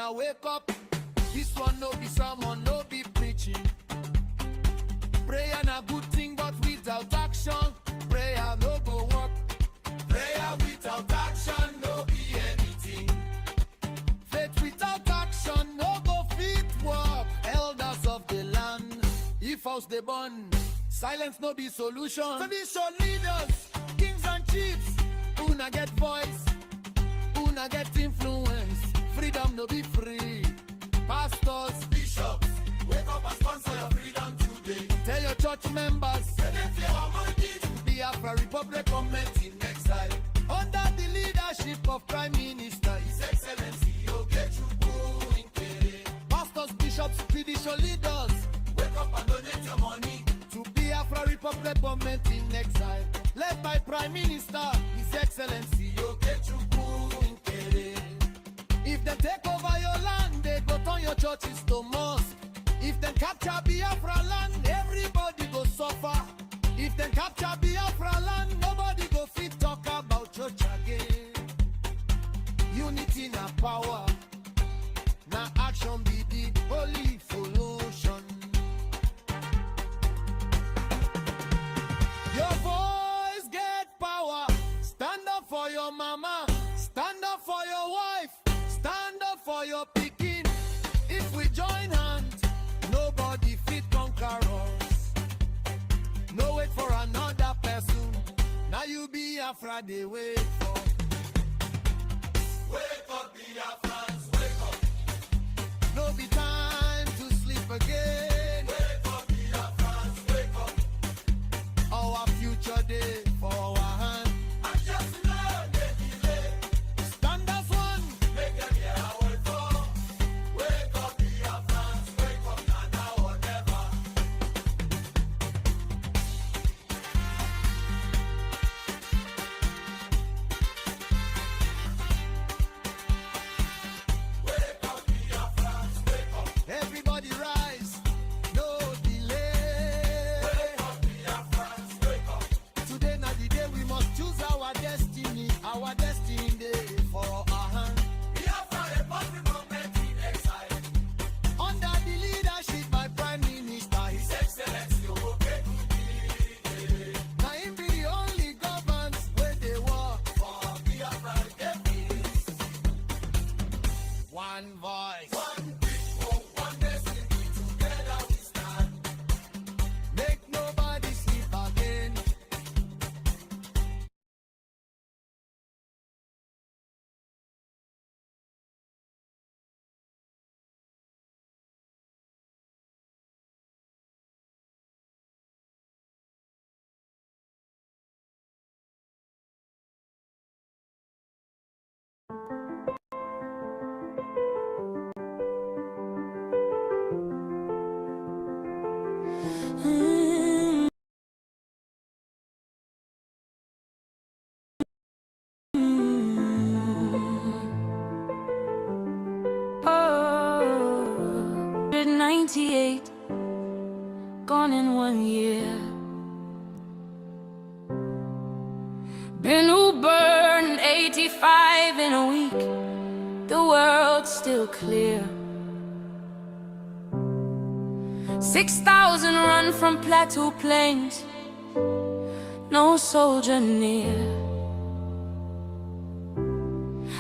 now wake up. This one no be someone, no be preaching. Prayer na good thing, but without action, prayer no go work. Prayer without action no be anything. Faith without action no go fit work. Elders of the land, if house they burn, silence no be solution. Tradition leaders, kings and chiefs, who na get voice, who na get influence. Freedom no be free. Pastors, bishops, wake up and sponsor your freedom today. Tell your church members, Biafra Republic government in exile. Under the leadership of Prime Minister His Excellency GOVT. Pastors, bishops, spiritual leaders, wake up and donate your money to Biafra Republic government in exile, led by Prime Minister His Excellency GOVT. If they take over your land, they go turn your churches to mosque. If they capture Biafra land, everybody go suffer. If they capture Biafra land, nobody go fit talk about church again. Unity na power, na action be the holy solution. Your voice get power. Stand up for your mama, stand up for your wife, stand up for your picking. If we join hands, nobody fit conquer us. No wait for another person. Now you Biafra, they wait for. Wake up, Biafrans, wake up. No be time to sleep again. Wake up, Biafrans, wake up. Our future day for our hand. And just learn the delay. Stand as one. Make them hear our word for. Wake up, Biafrans, wake up, now or never. Wake up, Biafrans, wake up. Everybody rise, no delay. Wake up, Biafrans, wake up. Today na the day we must choose our destiny day for our hand. Biafra Republic government in exile. Under the leadership by Prime Minister His Excellency GOVT. Now him be the only government where they work for Biafra Republic. One voice, one people, one destiny. Together we stand. Make nobody sleep again. Oh, 98, gone in 1 year. Been Uber 85 in a week. The world's still clear. 6,000 run from Plateau Plains. No soldier near.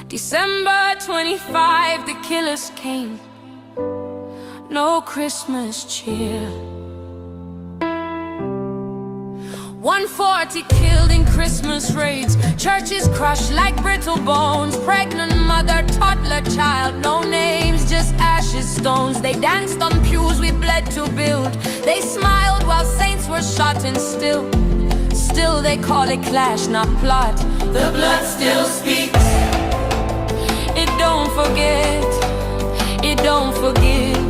December 25, the killers came. No Christmas cheer. 140 killed in Christmas raids. Churches crushed like brittle bones. Pregnant mother, toddler, child. No names, just ashes, stones. They danced on pews we bled to build. They smiled while saints were shot and still they call it clash, not plot. The blood still speaks. It don't forget, it don't forgive.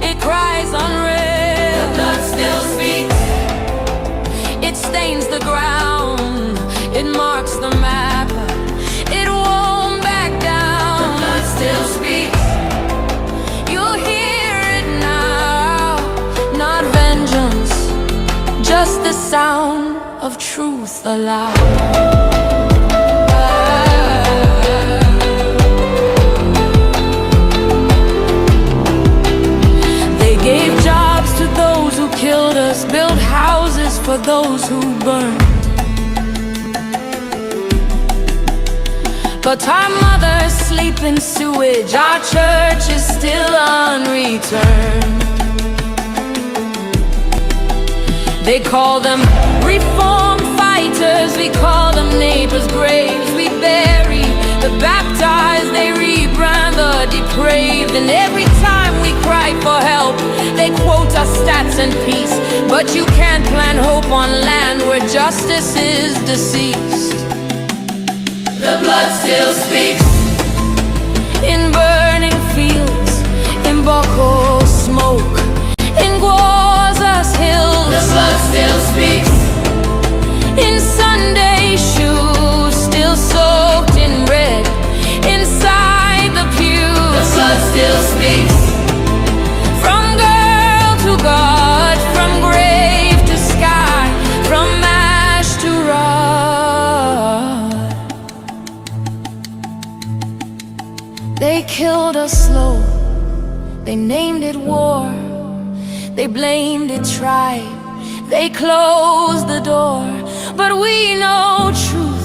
It cries unreal. The blood still speaks. It stains the ground, it marks the map. It won't back down. The blood still speaks. You'll hear it now. Not vengeance, just the sound of truth aloud. for those who burn. But our mothers sleep in sewage, our church is still unreturned. They call them reform fighters, we call them neighbors' graves. We bury the baptized, they rebrand the depraved. And every time we cry for help, they quote our stats and peace. But you can't plant hope on land where justice is deceased. The blood still speaks in burning fields, in Boko smoke, in Gwaza's hills. The blood still speaks in Sunday shoes, still soaked in red inside the pews. The blood still speaks from girl to God, from grave to sky, from ash to rod. They killed us slow, they named it war, they blamed it tribe, they closed the door. But we know truth,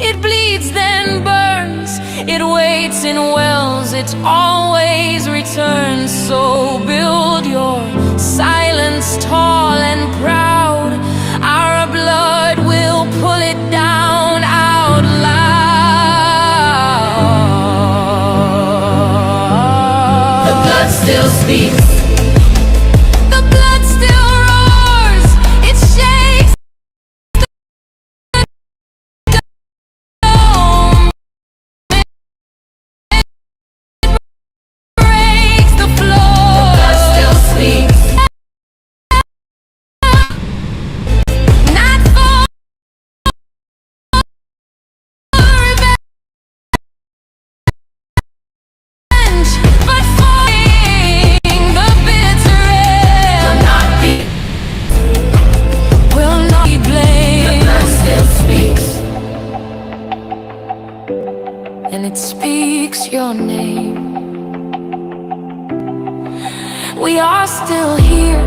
it bleeds then burns, it waits in wells, it always returns. So build your silence tall and proud, our blood will pull it down out loud. The blood still speaks. And it speaks your name. We are still here.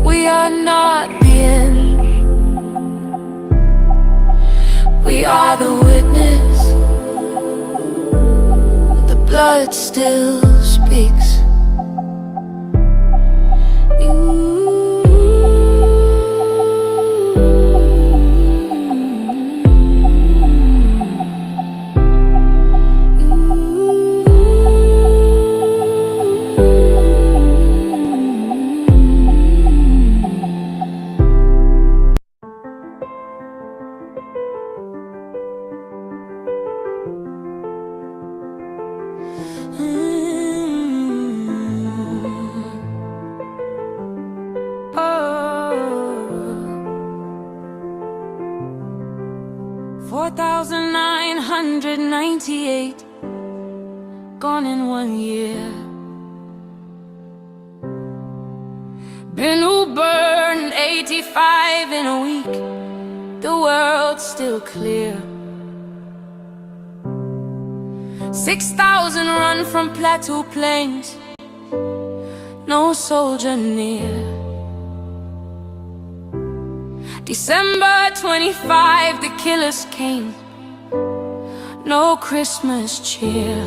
We are not the end. We are the witness. The blood still speaks. $4,998 gone in 1 year. Been burned 85 in a week. The world's still clear. 6,000 run from Plateau Plains, no soldier near. December 25, the killers came, no Christmas cheer.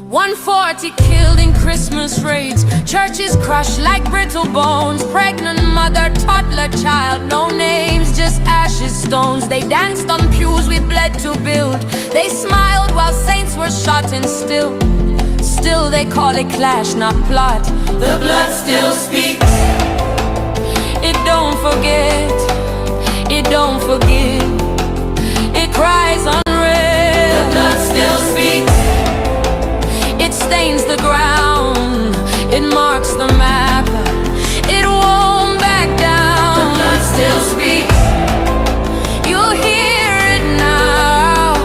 140 killed in Christmas raids, churches crushed like brittle bones, pregnant mother, toddler child, no names, just ashes, stones. They danced on pews we bled to build, they smiled while saints were shot and still they call it clash, not plot. The blood still speaks. It don't forget, it don't forgive, it cries unreal. The blood still speaks. It stains the ground, it marks the map, it won't back down. The blood still speaks. You'll hear it now,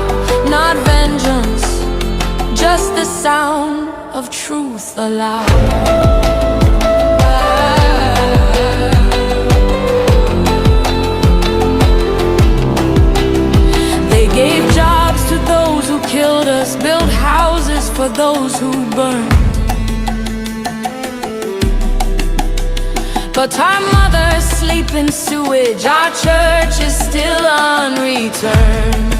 not vengeance, just the sound of truth aloud. Killed us, built houses for those who burned. But our mothers sleep in sewage, our church is still unreturned.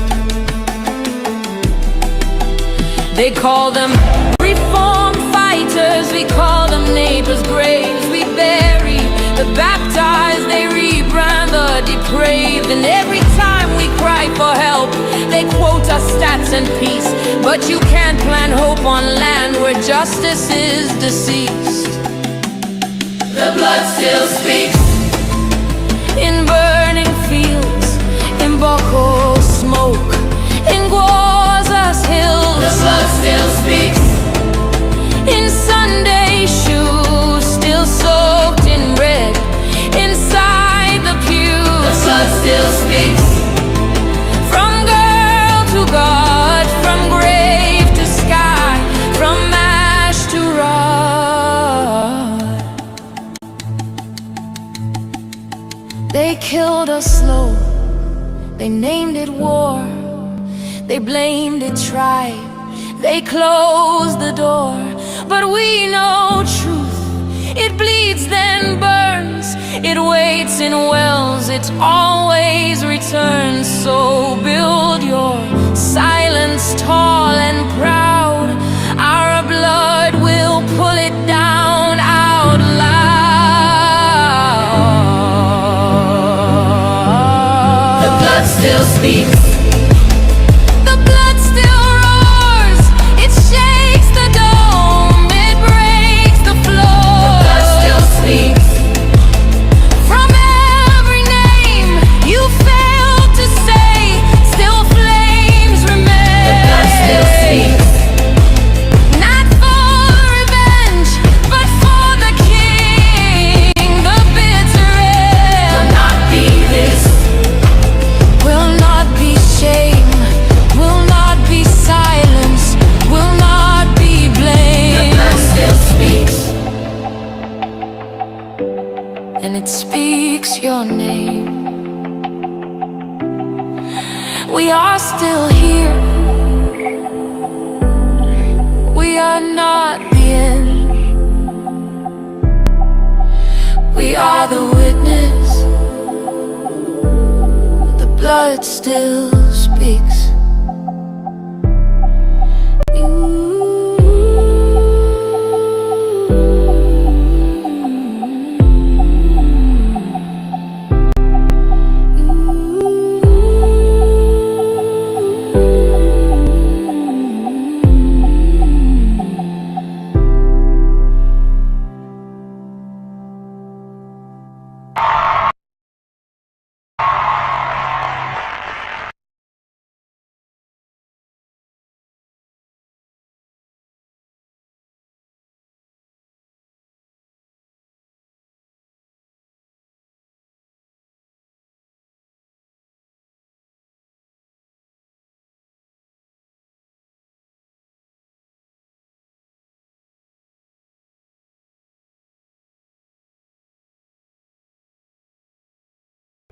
They call them reform fighters, we call them neighbors' graves. We bury the baptized, they rebrand the depraved. And every time we cry for help, they quote us stats and peace. But you can't plant hope on land where justice is deceased. The blood still speaks in burning fields, in Boko smoke, in Gwaza's hills. The blood still speaks in Sunday shoes, still soaked in red, inside the pews. The blood still speaks from girl to God, from grave to sky, from ash to rod. They killed us slow, they named it war, they blamed it tribe, they closed the door. But we know truth, it bleeds then burns, it waits in wells, it always returns. So build your silence tall and proud, our blood will pull it down out loud. The blood still speaks. And it speaks your name. We are still here. We are not the end. We are the witness. The blood still speaks.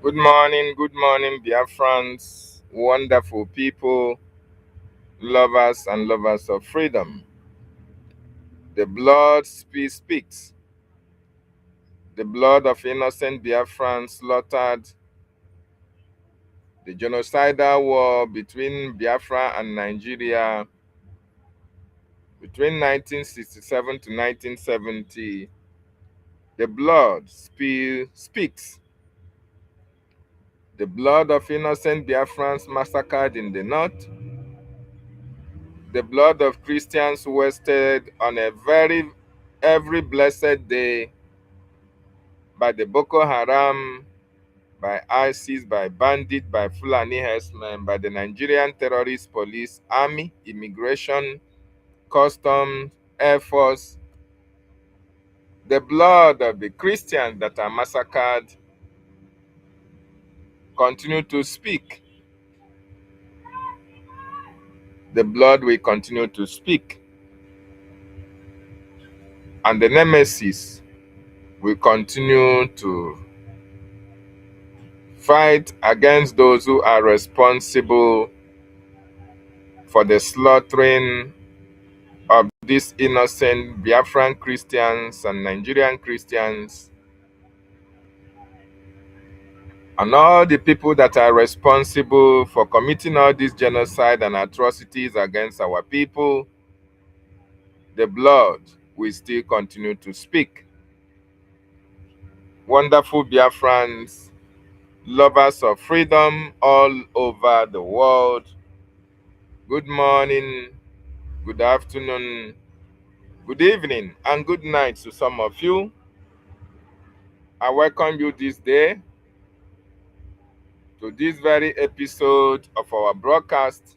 Good morning, Biafrans, wonderful people, lovers and lovers of freedom. The blood speaks. The blood of innocent Biafrans slaughtered. The genocidal war between Biafra and Nigeria between 1967 to 1970. The blood speaks. The blood of innocent Biafrans massacred in the north. The blood of Christians wasted on every blessed day by the Boko Haram, by ISIS, by bandit, by Fulani herdsmen, by the Nigerian terrorist police, army, immigration, customs, air force. The blood of the Christians that are massacred continue to speak. The blood will continue to speak. And the nemesis will continue to fight against those who are responsible for the slaughtering of these innocent Biafran Christians and Nigerian Christians and all the people that are responsible for committing all this genocide and atrocities against our people, the blood will still continue to speak. Wonderful Biafrans, lovers of freedom all over the world, good morning, good afternoon, good evening, and good night to some of you. I welcome you this day to this very episode of our broadcast.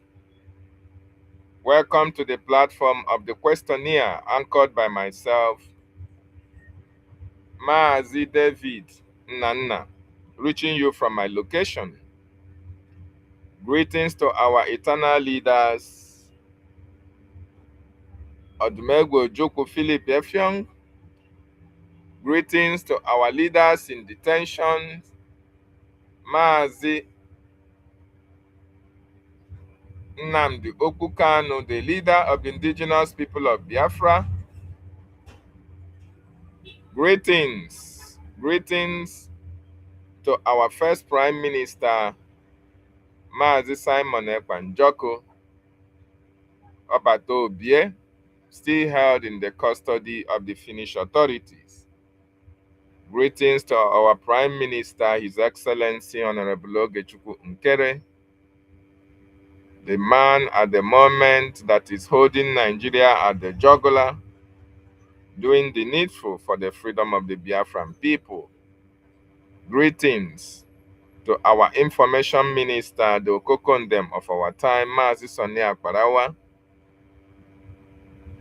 Welcome to the platform of the questionnaire anchored by myself, Maazi David Nana, reaching you from my location. Greetings to our eternal leaders, Odumegwu Ojukwu Philip Effiong. Greetings to our leaders in detention, Maazi Nnamdi Okukanu, the leader of the indigenous people of Biafra. Greetings to our first Prime Minister, Maazi Simon Ekpanjoko Obata, still held in the custody of the Finnish authorities. Greetings to our Prime Minister, His Excellency Honorable Ogechukwu Nkere, the man at the moment that is holding Nigeria at the jugular, doing the needful for the freedom of the Biafran people. Greetings to our Information Minister, the Okokondem of our time, Maazi Sonny Akparawa,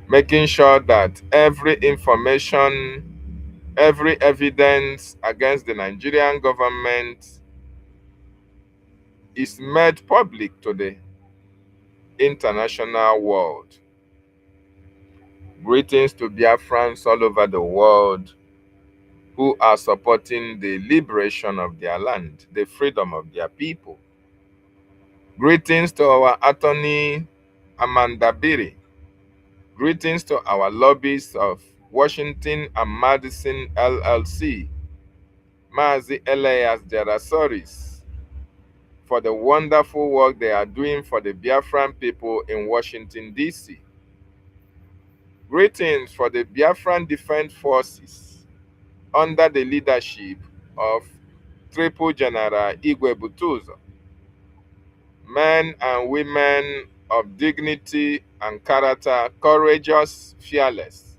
making sure that every information, every evidence against the Nigerian government is made public to the international world. Greetings to Biafrans all over the world who are supporting the liberation of their land, the freedom of their people. Greetings to our attorney, Amanda Biri. Greetings to our lobbyists of Washington and Madison LLC, Maazi Elias Jarasoris, for the wonderful work they are doing for the Biafran people in Washington, D.C. Greetings for the Biafran Defense Forces under the leadership of Triple General Igwe Butuzo, men and women of dignity and character, courageous, fearless,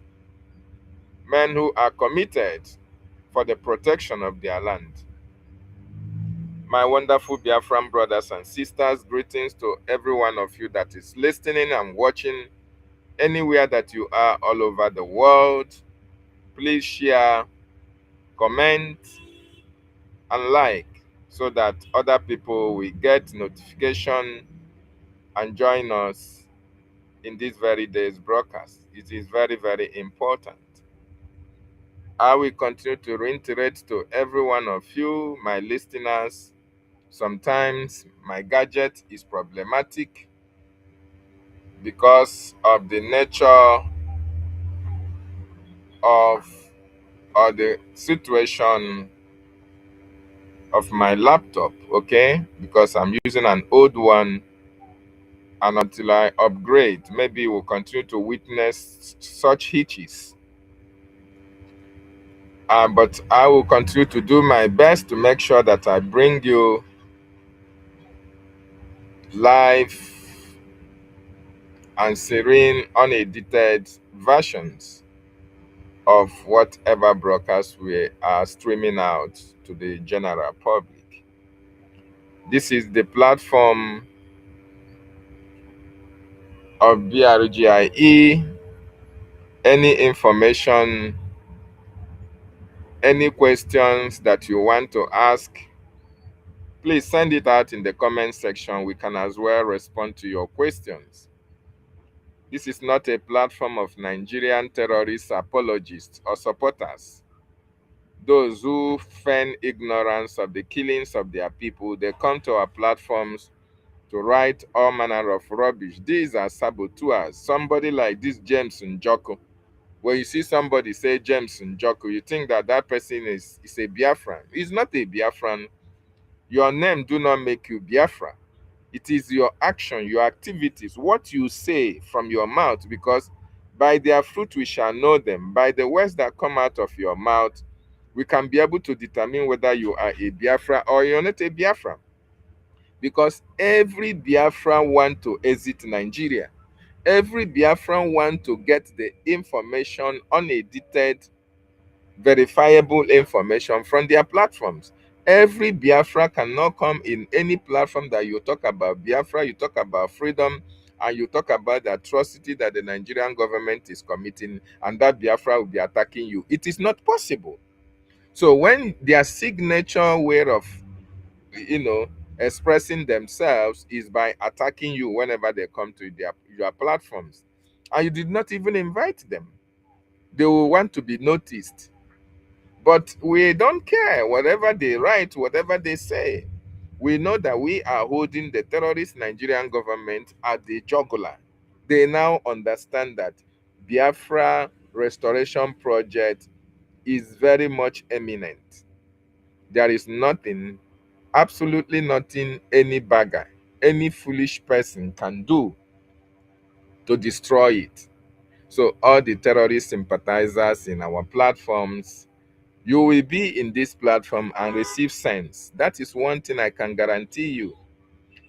men who are committed for the protection of their land. My wonderful Biafran brothers and sisters, greetings to every one of you that is listening and watching anywhere that you are all over the world. Please share, comment, and like so that other people will get notification and join us in this very day's broadcast. It is very, very important. I will continue to reiterate to every one of you, my listeners, sometimes my gadget is problematic because of the nature of or the situation of my laptop, okay? Because I'm using an old one, and until I upgrade, maybe we'll continue to witness such hitches. But I will continue to do my best to make sure that I bring you live and serene, unedited versions of whatever broadcast we are streaming out to the general public. This is the platform of BRGIE. Any information, any questions that you want to ask, please send it out in the comment section. We can as well respond to your questions. This is not a platform of Nigerian terrorist apologists or supporters. Those who feign ignorance of the killings of their people, they come to our platforms to write all manner of rubbish. These are saboteurs. Somebody like this James Njoko. When you see somebody say James Njoko, you think that that person is a Biafran. He's not a Biafran. Your name do not make you Biafra. It is your action, your activities, what you say from your mouth, because by their fruit we shall know them. By the words that come out of your mouth, we can be able to determine whether you are a Biafra or you're not a Biafra. Because every Biafra want to exit Nigeria. Every Biafran want to get the information, unedited, verifiable information from their platforms. Every Biafra cannot come in any platform that you talk about Biafra, you talk about freedom, and you talk about the atrocity that the Nigerian government is committing, and that Biafra will be attacking you. It is not possible. So when their signature way of, expressing themselves is by attacking you whenever they come to your platforms, and you did not even invite them, they will want to be noticed. But we don't care whatever they write, whatever they say. We know that we are holding the terrorist Nigerian government at the jugular. They now understand that Biafra restoration project is very much imminent. There is nothing, absolutely nothing, any bagger, any foolish person can do to destroy it. So all the terrorist sympathizers in our platforms, you will be in this platform and receive sense. That is one thing I can guarantee you.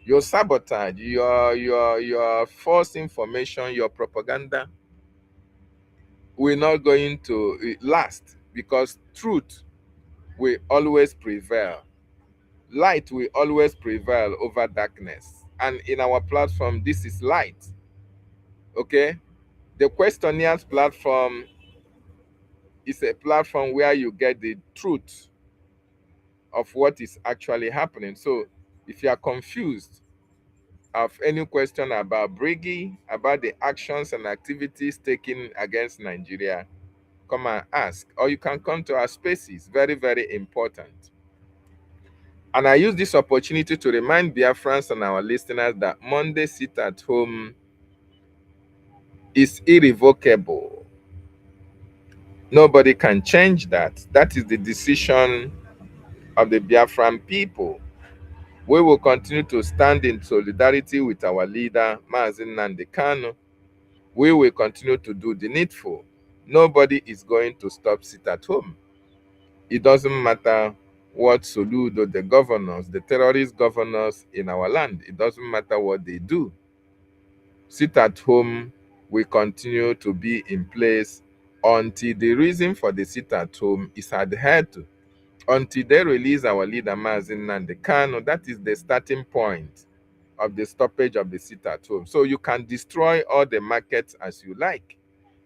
Your sabotage, your false information, your propaganda will not going to last, because truth will always prevail. Light will always prevail over darkness. And in our platform, this is light. Okay? The questionnaires platform is a platform where you get the truth of what is actually happening. So if you are confused of any question about Brgie, about the actions and activities taken against Nigeria, come and ask. Or you can come to our spaces. Very, very important. And I use this opportunity to remind Biafrans and our listeners that Monday sit at home is irrevocable. Nobody can change that. That is the decision of the Biafran people. We will continue to stand in solidarity with our leader, Mazi Nnamdi Kanu. We will continue to do the needful. Nobody is going to stop sit at home. It doesn't matter what Soludo, the governors, the terrorist governors in our land, it doesn't matter what they do. Sit at home will continue to be in place until the reason for the sit at home is adhered to. Until they release our leader, Mazi Nnamdi Kanu. That is the starting point of the stoppage of the sit at home. So you can destroy all the markets as you like.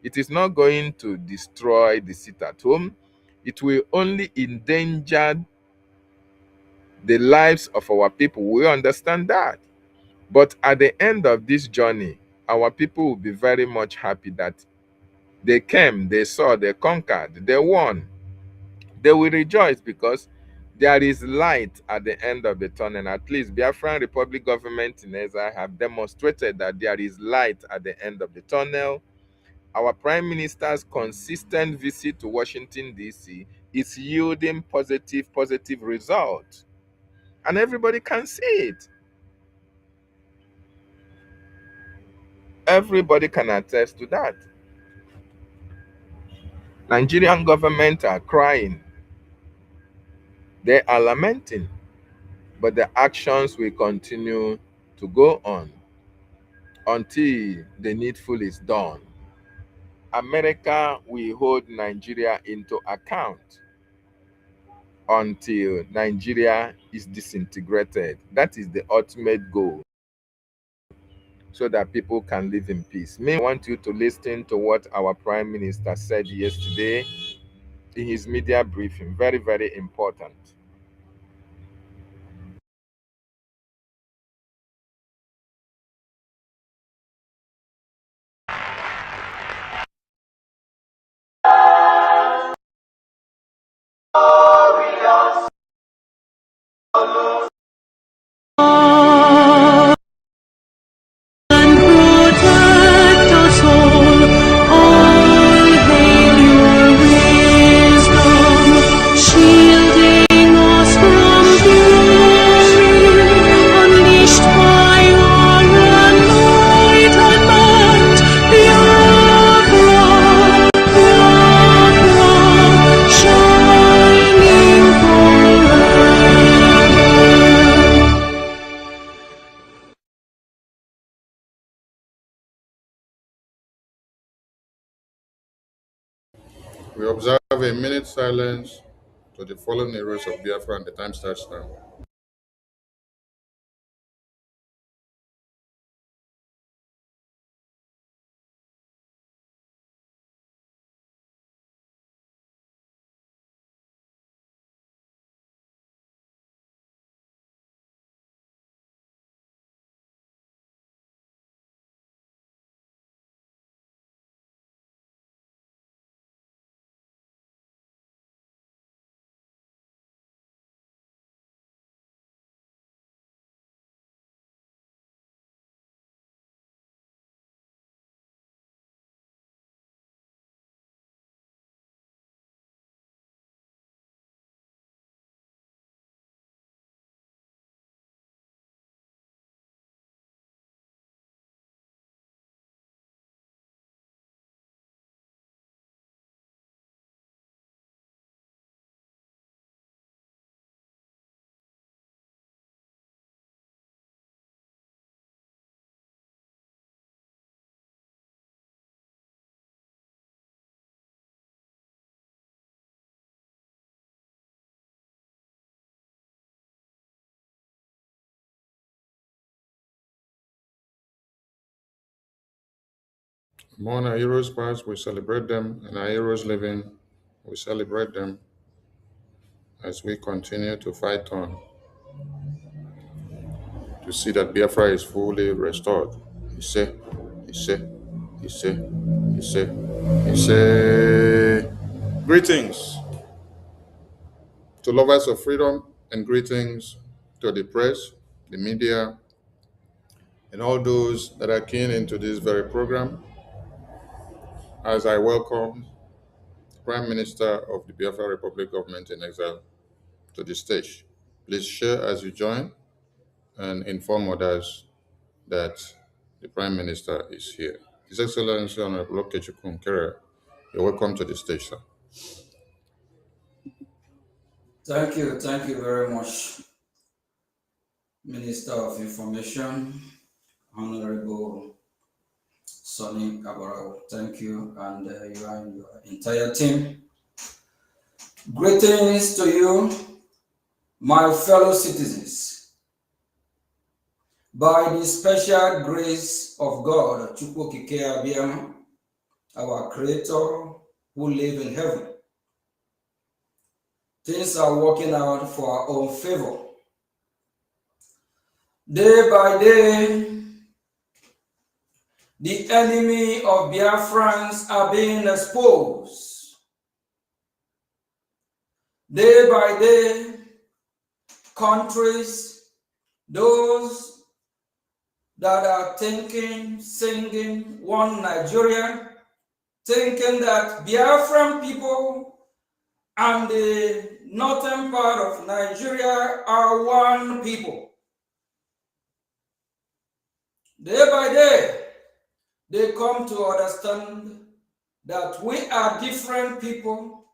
It is not going to destroy the sit at home. It will only endanger the lives of our people. We understand that. But at the end of this journey, our people will be very much happy that they came, they saw, they conquered, they won. They will rejoice because there is light at the end of the tunnel. At least Biafran Republic government in Ezra have demonstrated that there is light at the end of the tunnel. Our Prime Minister's consistent visit to Washington, D.C. is yielding positive results. And everybody can see it. Everybody can attest to that. Nigerian government are crying. They are lamenting. But the actions will continue to go on until the needful is done. America will hold Nigeria into account until Nigeria is disintegrated. That is the ultimate goal, so that people can live in peace. I want you to listen to what our Prime Minister said yesterday in his media briefing. Very, very important. Shielding We observe a minute silence to the fallen heroes of Biafra, and the time starts now. Among our heroes past, we celebrate them, and our heroes living, we celebrate them as we continue to fight on to see that Biafra is fully restored. He said, he said, he said, he said, he said, greetings to lovers of freedom, and greetings to the press, the media, and all those that are keen into this very program, as I welcome the Prime Minister of the Biafra Republic Government in Exile to the stage. Please share as you join and inform others that the Prime Minister is here. His Excellency Honorable Okechukwu Nkere, you're welcome to the stage, sir. Thank you very much, Minister of Information, Honorable Sonny Abarao. Thank you, and you and your entire team. Greetings to you, my fellow citizens. By the special grace of God, Chukwu Okike Abiyama, our Creator who live in heaven, things are working out for our own favor. Day by day, the enemy of Biafrans are being exposed. Day by day, countries, those that are thinking, singing one Nigeria, thinking that Biafran people and the northern part of Nigeria are one people. Day by day, they come to understand that we are different people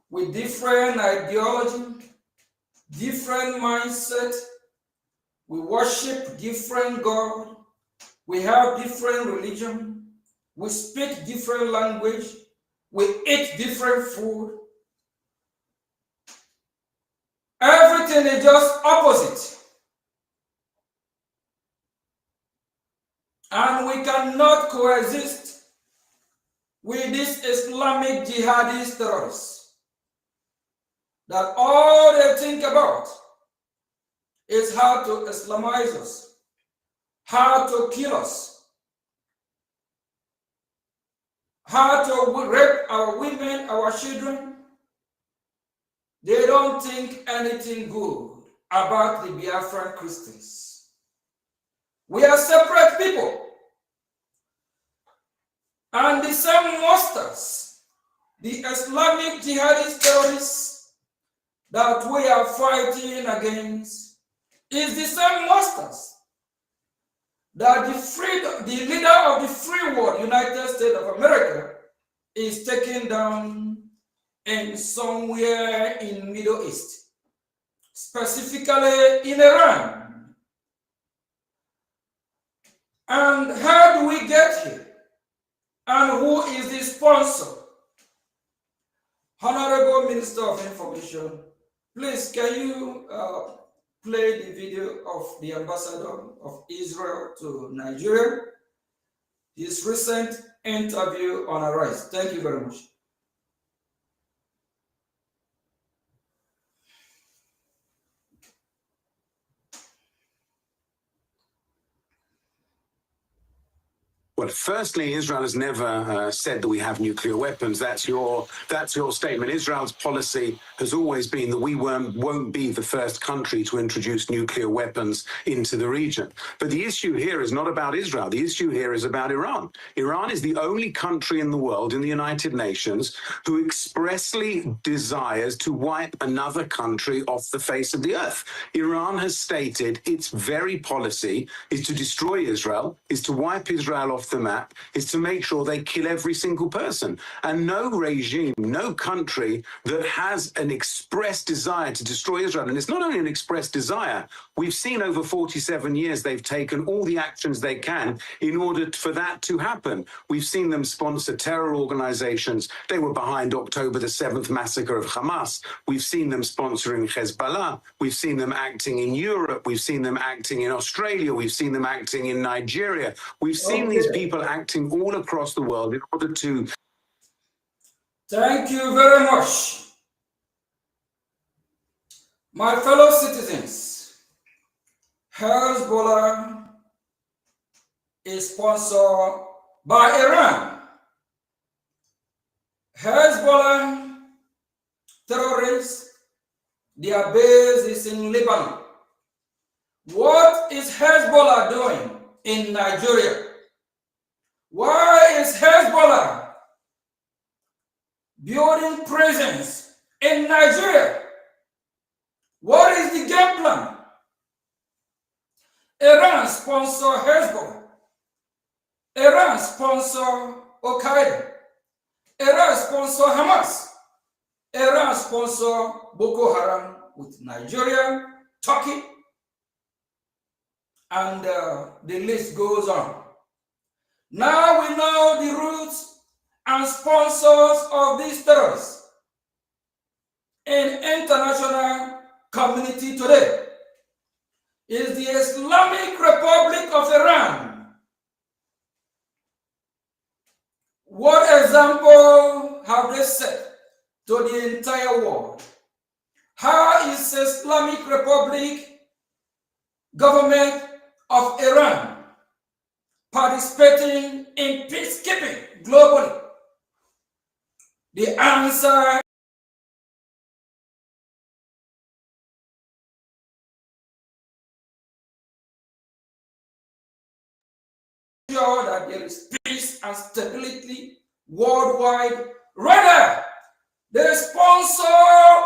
with different ideology, different mindset. We worship different God. We have different religion. We speak different language. We eat different food. Everything is just opposite. And we cannot coexist with these Islamic jihadist terrorists that all they think about is how to Islamize us, how to kill us, how to rape our women, our children. They don't think anything good about the Biafran Christians. We are separate people. And the same monsters, the Islamic jihadist terrorists that we are fighting against, is the same monsters that the leader of the free world, United States of America, is taking down in somewhere in Middle East, specifically in Iran. And how do we get here? And who is the sponsor Honorable Minister of Information, please can you play the video of the ambassador of Israel to Nigeria, his recent interview on Arise. Thank you very much. Well, firstly, Israel has never said that we have nuclear weapons. That's your statement. Israel's policy has always been that we won't be the first country to introduce nuclear weapons into the region. But the issue here is not about Israel. The issue here is about Iran. Iran is the only country in the world, in the United Nations, who expressly desires to wipe another country off the face of the earth. Iran has stated its very policy is to destroy Israel, is to wipe Israel off the map, is to make sure they kill every single person. And no regime, no country that has an expressed desire to destroy Israel, and it's not only an expressed desire, we've seen over 47 years they've taken all the actions they can in order for that to happen. We've seen them sponsor terror organizations. They were behind October the 7th massacre of Hamas. We've seen them sponsoring Hezbollah. We've seen them acting in Europe. We've seen them acting in Australia. We've seen them acting in Nigeria. We've seen these people acting all across the world in order to... Thank you very much. My fellow citizens, Hezbollah is sponsored by Iran. Hezbollah terrorists, their base is in Lebanon. What is Hezbollah doing in Nigeria? Why is Hezbollah building prisons in Nigeria? What is the game plan? Iran sponsors Hezbollah. Iran sponsors Al-Qaeda. Iran sponsors Hamas. Iran sponsors Boko Haram with Nigeria, Turkey, and the list goes on. Now we know the roots and sponsors of these terrorists in international community today is the Islamic Republic of Iran. What example have they set to the entire world? How is Islamic Republic government of Iran participating in peacekeeping globally? The answer is sure that there is peace and stability worldwide. Rather, they sponsor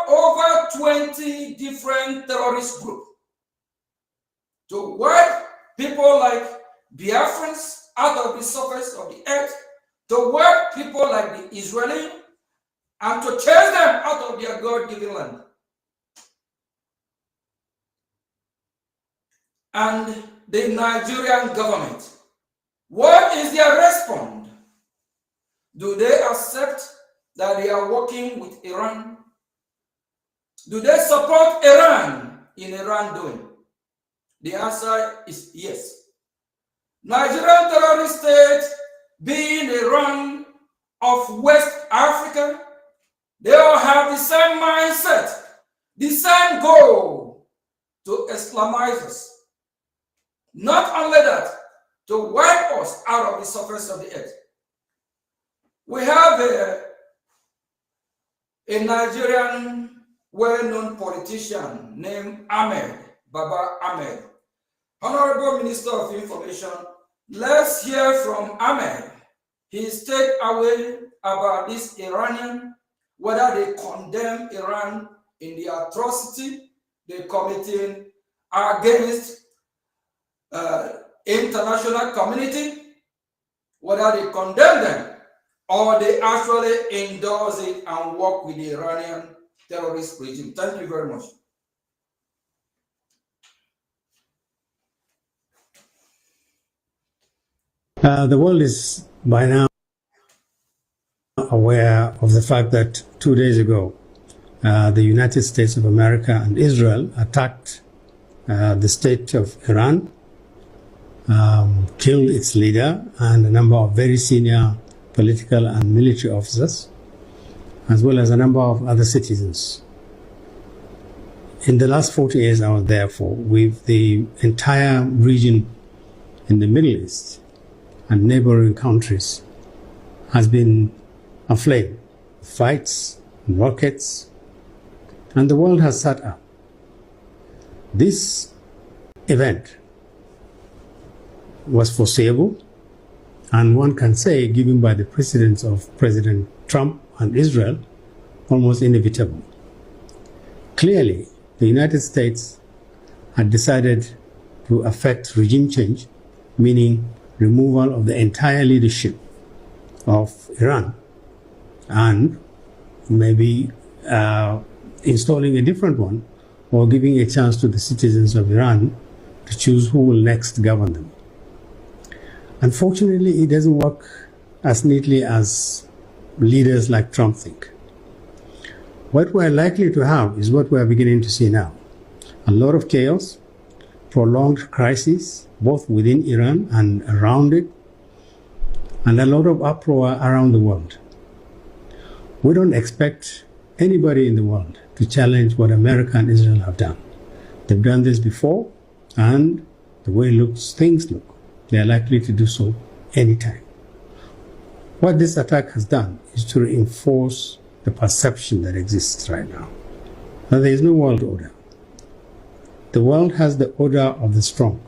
over 20 different terrorist groups to wipe people like Biafrans out of the surface of the earth, to wipe people like the Israeli, and to chase them out of their God-given land. And the Nigerian government, what is their response? Do they accept that they are working with Iran? Do they support Iran in Iran doing? The answer is yes. Nigerian terrorist state, being Iran of West Africa, they all have the same mindset, the same goal to Islamize us. Not only that, to wipe us out of the surface of the earth. We have a Nigerian well-known politician named Baba Ahmed. Honorable Minister of Information, let's hear from Ahmed his takeaway about this Iranian, whether they condemn Iran in the atrocity they're committing against international community, whether they condemn them or they actually endorse it and work with the Iranian terrorist regime. Thank you very much. The world is by now aware of the fact that 2 days ago, the United States of America and Israel attacked the state of Iran, killed its leader and a number of very senior political and military officers, as well as a number of other citizens. In the last 48 hours, therefore, with the entire region in the Middle East and neighboring countries has been aflame, fights, rockets, and the world has sat up. This event was foreseeable, and one can say, given by the precedence of President Trump and Israel, almost inevitable. Clearly, the United States had decided to effect regime change, meaning removal of the entire leadership of Iran and maybe installing a different one, or giving a chance to the citizens of Iran to choose who will next govern them. Unfortunately, it doesn't work as neatly as leaders like Trump think. What we're likely to have is what we're beginning to see now. A lot of chaos, prolonged crisis, both within Iran and around it, and a lot of uproar around the world. We don't expect anybody in the world to challenge what America and Israel have done. They've done this before, and the way things look, they are likely to do so anytime. What this attack has done is to reinforce the perception that exists right now, that there is no world order. The world has the order of the strong,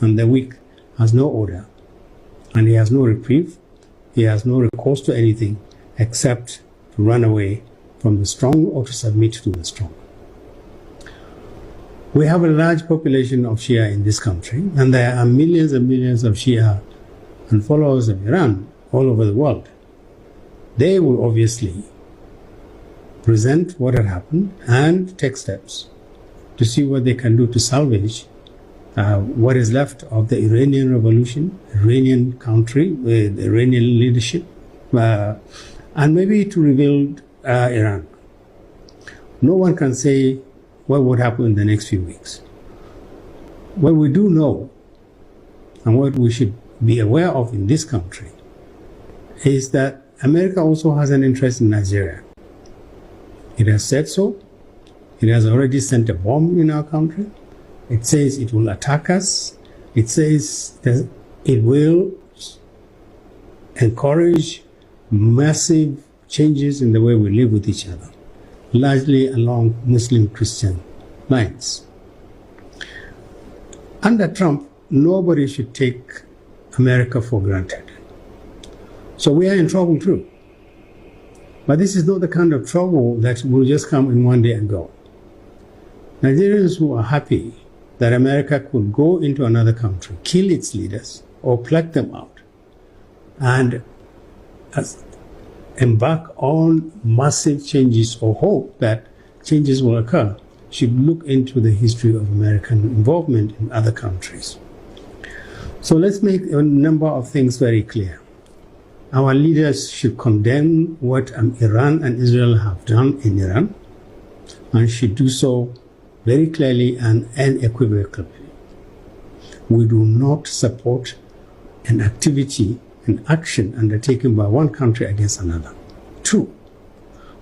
and the weak has no order, and he has no reprieve, he has no recourse to anything except to run away from the strong or to submit to the strong. We have a large population of Shia in this country, and there are millions and millions of Shia and followers of Iran all over the world. They will obviously present what had happened and take steps to see what they can do to salvage what is left of the Iranian revolution, Iranian country, with Iranian leadership, and maybe to rebuild Iran. No one can say what would happen in the next few weeks. What we do know, and what we should be aware of in this country, is that America also has an interest in Nigeria. It has said so. It has already sent a bomb in our country. It says it will attack us. It says that it will encourage massive changes in the way we live with each other, largely along Muslim-Christian lines. Under Trump, nobody should take America for granted. So we are in trouble too. But this is not the kind of trouble that will just come in one day and go. Nigerians who are happy that America could go into another country, kill its leaders, or pluck them out, and embark on massive changes or hope that changes will occur, should look into the history of American involvement in other countries. So let's make a number of things very clear. Our leaders should condemn what Iran and Israel have done in Iran, and should do so very clearly and unequivocally. We do not support an activity, an action undertaken by one country against another. 2,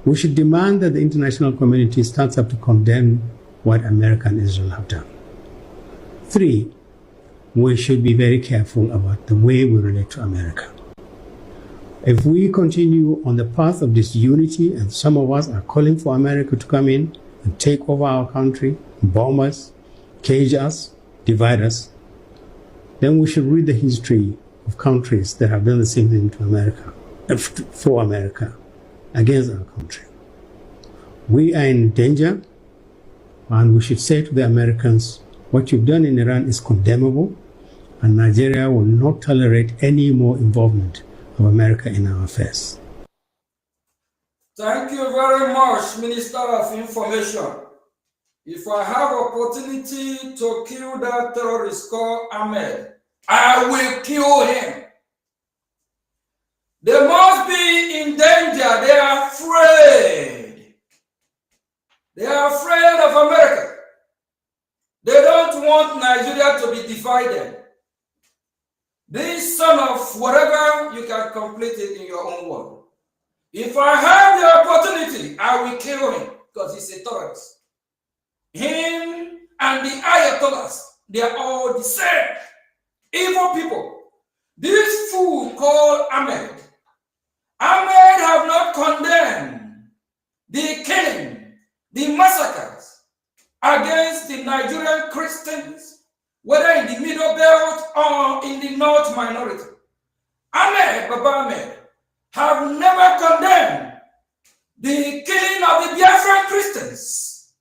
we should demand that the international community stands up to condemn what America and Israel have done. 3, we should be very careful about the way we relate to America. If we continue on the path of disunity, and some of us are calling for America to come in and take over our country, bomb us, cage us, divide us, then we should read the history of countries that have done the same thing to America, for America, against our country. We are in danger, and we should say to the Americans, what you've done in Iran is condemnable, and Nigeria will not tolerate any more involvement of America in our affairs. Thank you very much, Minister of Information. If I have opportunity to kill that terrorist called Ahmed, I will kill him. They must be in danger to be divided. This son of whatever, you can complete it in your own word. If I have the opportunity, I will kill him because he's a terrorist. Him and the Ayatollahs, they are all the same. Evil people. This fool called Ahmed have not condemned the killing, the massacres against the Nigerian Christians, whether in the Middle Belt or in the North minority. Baba Ahmed, have never condemned the killing of the Biafran Christians.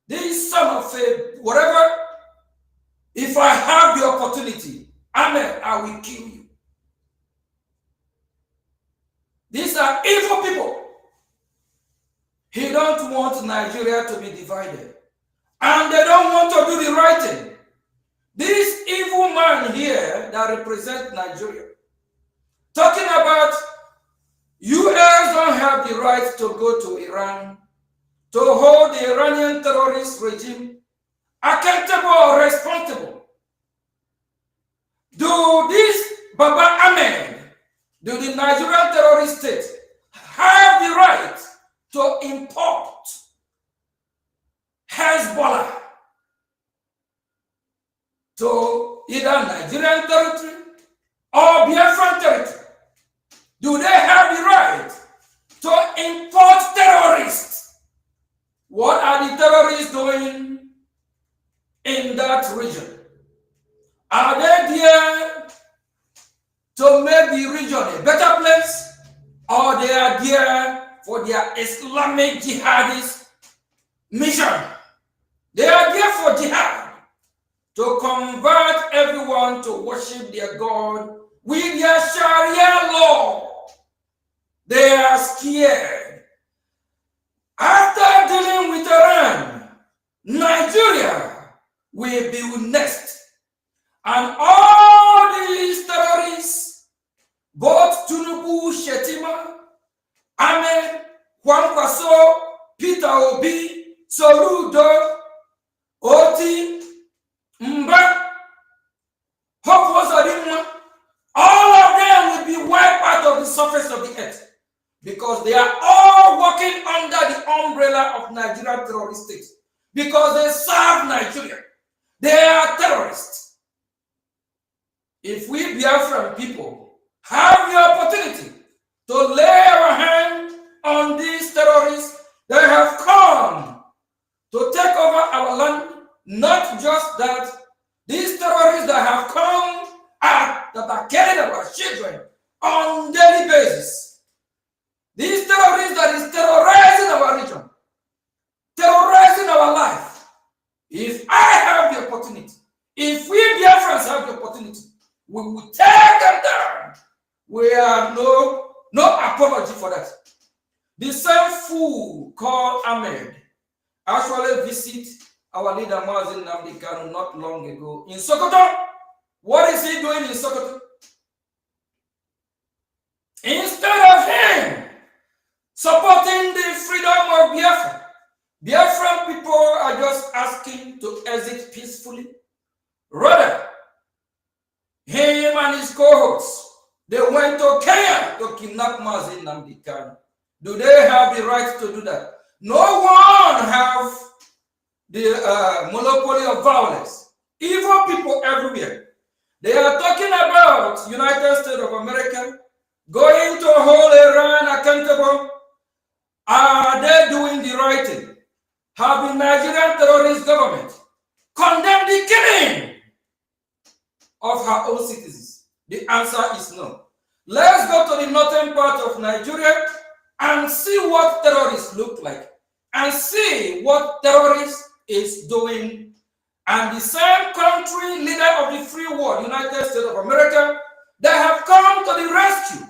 This son of a whatever, if I have the opportunity, Ahmed, I will kill you. These are evil people. He don't want Nigeria to be divided. And they don't want to do the right thing. This evil man here that represents Nigeria, talking about US don't have the right to go to Iran, to hold the Iranian terrorist regime accountable or responsible. Do this Baba Ahmed, do the Nigerian terrorist state have the right to import Hezbollah to either Nigerian territory or Biafran territory? Do they have the right to import terrorists? What are the terrorists doing in that region? Are they there to make the region a better place, or they are there for their Islamic jihadist mission? They are there for jihad, to convert everyone to worship their God with their Sharia law. They are scared. After dealing with Iran, Nigeria will be next. And all these terrorists, both Tinubu, Shetima, Ahmed, Juan Kwaso, Peter Obi, Soludo, Oti, Mba, Hope Ozodinma, all of them will be wiped out of the surface of the earth, because they are all working under the umbrella of Nigerian terrorist state, because they serve Nigeria. They are terrorists. If we Biafran people have the opportunity to lay our hand on these terrorists that have come to take over our land, not just that, these terrorists that have come that are killing our children on daily basis, these terrorists that is terrorizing our region, terrorizing our life. If I have the opportunity, if we Biafrans have the opportunity, we will take them down. We have no apology for that. The same fool called Ahmed actually visited our leader Mazin Nnamdi Kanu not long ago in Sokoto. What is he doing in Sokoto? Instead of him supporting the freedom of Biafra, Biafran people are just asking to exit peacefully. Rather, him and his cohorts, they went to Kenya to kidnap Mazin Nnamdi Kanu. Do they have the right to do that? No one have the monopoly of violence. Evil people everywhere. They are talking about United States of America going to hold Iran accountable. Are they doing the right thing? Have the Nigerian terrorist government condemned the killing of her own citizens? The answer is no. Let's go to the northern part of Nigeria and see what terrorists look like, and see what terrorists is doing. And the same country, leader of the free world, United States of America, they have come to the rescue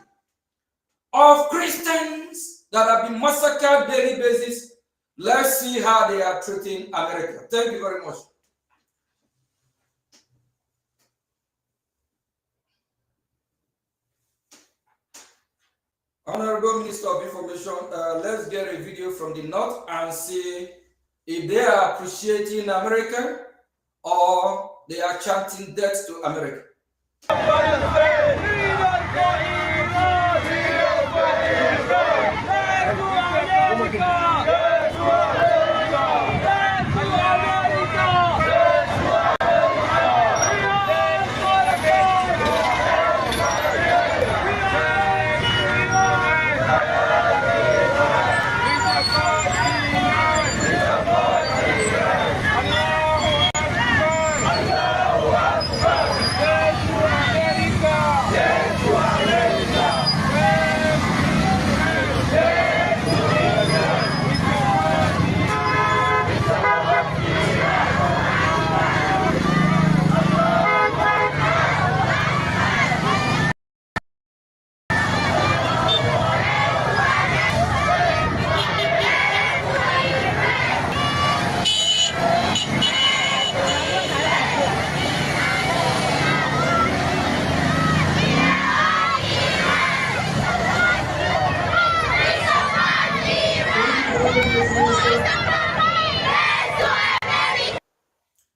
of Christians that have been massacred daily basis. Let's see how they are treating America. Thank you very much. Honorable Minister of Information, let's get a video from the North and see if they are appreciating America or they are chanting death to America.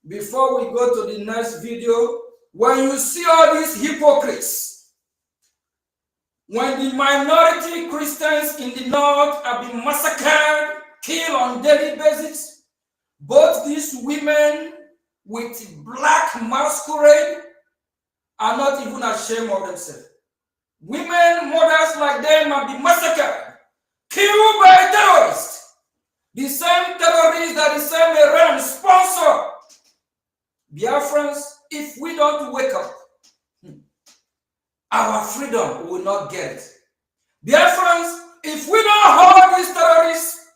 Before we go to the next video, when you see all these hypocrites, when the minority Christians in the north have been massacred, killed on daily basis, both these women with black masquerade are not even ashamed of themselves. Women, mothers like them have been massacred, killed by terrorists. The same terrorists that the same Iran sponsor. Biafrans, if we don't wake up, our freedom will not get it. Biafrans, if we don't hold these terrorists,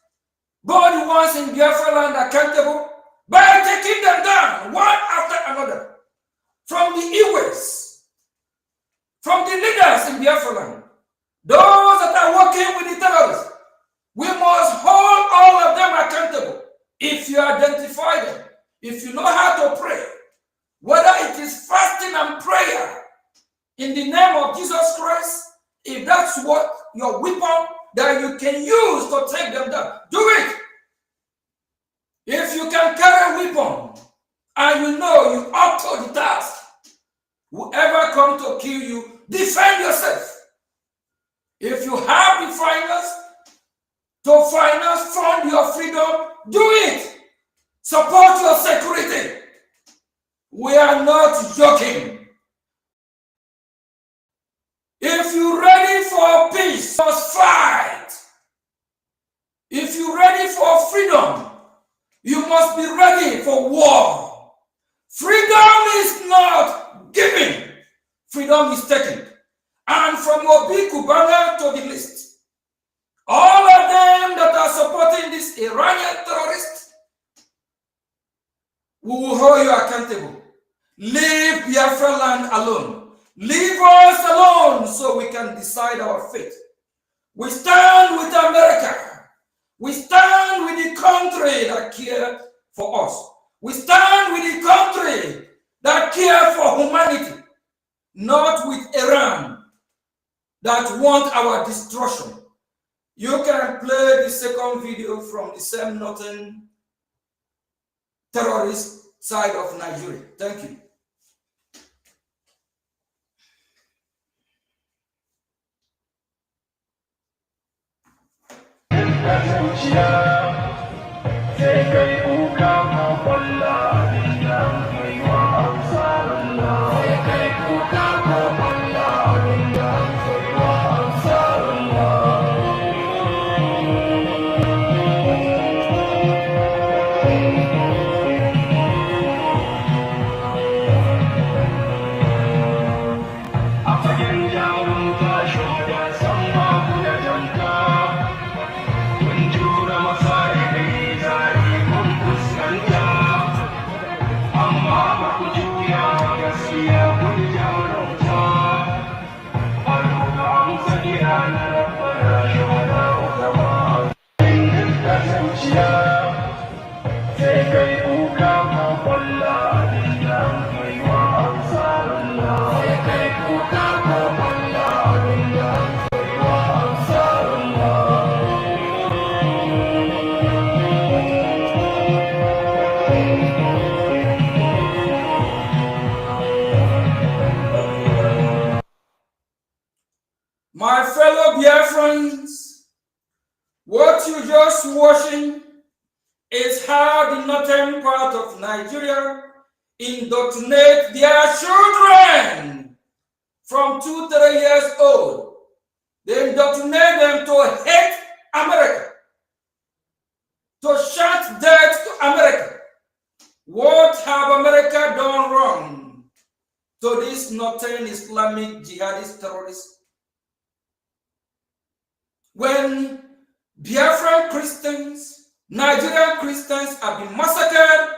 both the ones in Biafra land accountable, by taking them down one after another, from the Iwes, from the leaders in Biafra land, those that are working with the terrorists, we must hold all of them accountable. If you identify them, if you know how to pray, whether it is fasting and prayer in the name of Jesus Christ, if that's what your weapon that you can use to take them down, do it. If you can carry a weapon and you know you up to the task, whoever comes to kill you, defend yourself. If you have the finance to fund your freedom, do it. Support your security. We are not joking. If you're ready for peace, you must fight. If you're ready for freedom, you must be ready for war. Freedom is not giving. Freedom is taken. And from Obi Kubana to the list, all of them that are supporting this Iranian terrorists, we will hold you accountable. Leave Biafra land alone. Leave us alone so we can decide our fate. We stand with America. We stand with the country that cares for us. We stand with the country that cares for humanity, not with Iran that want our destruction. You can play the second video from the same northern terrorist side of Nigeria. Thank you. When What you just watching is how the northern part of Nigeria indoctrinate their children from 2-3 years old. They indoctrinate them to hate America, to shout death to America. What have America done wrong to these northern Islamic jihadist terrorists? When Biafran Christians, Nigerian Christians have been massacred,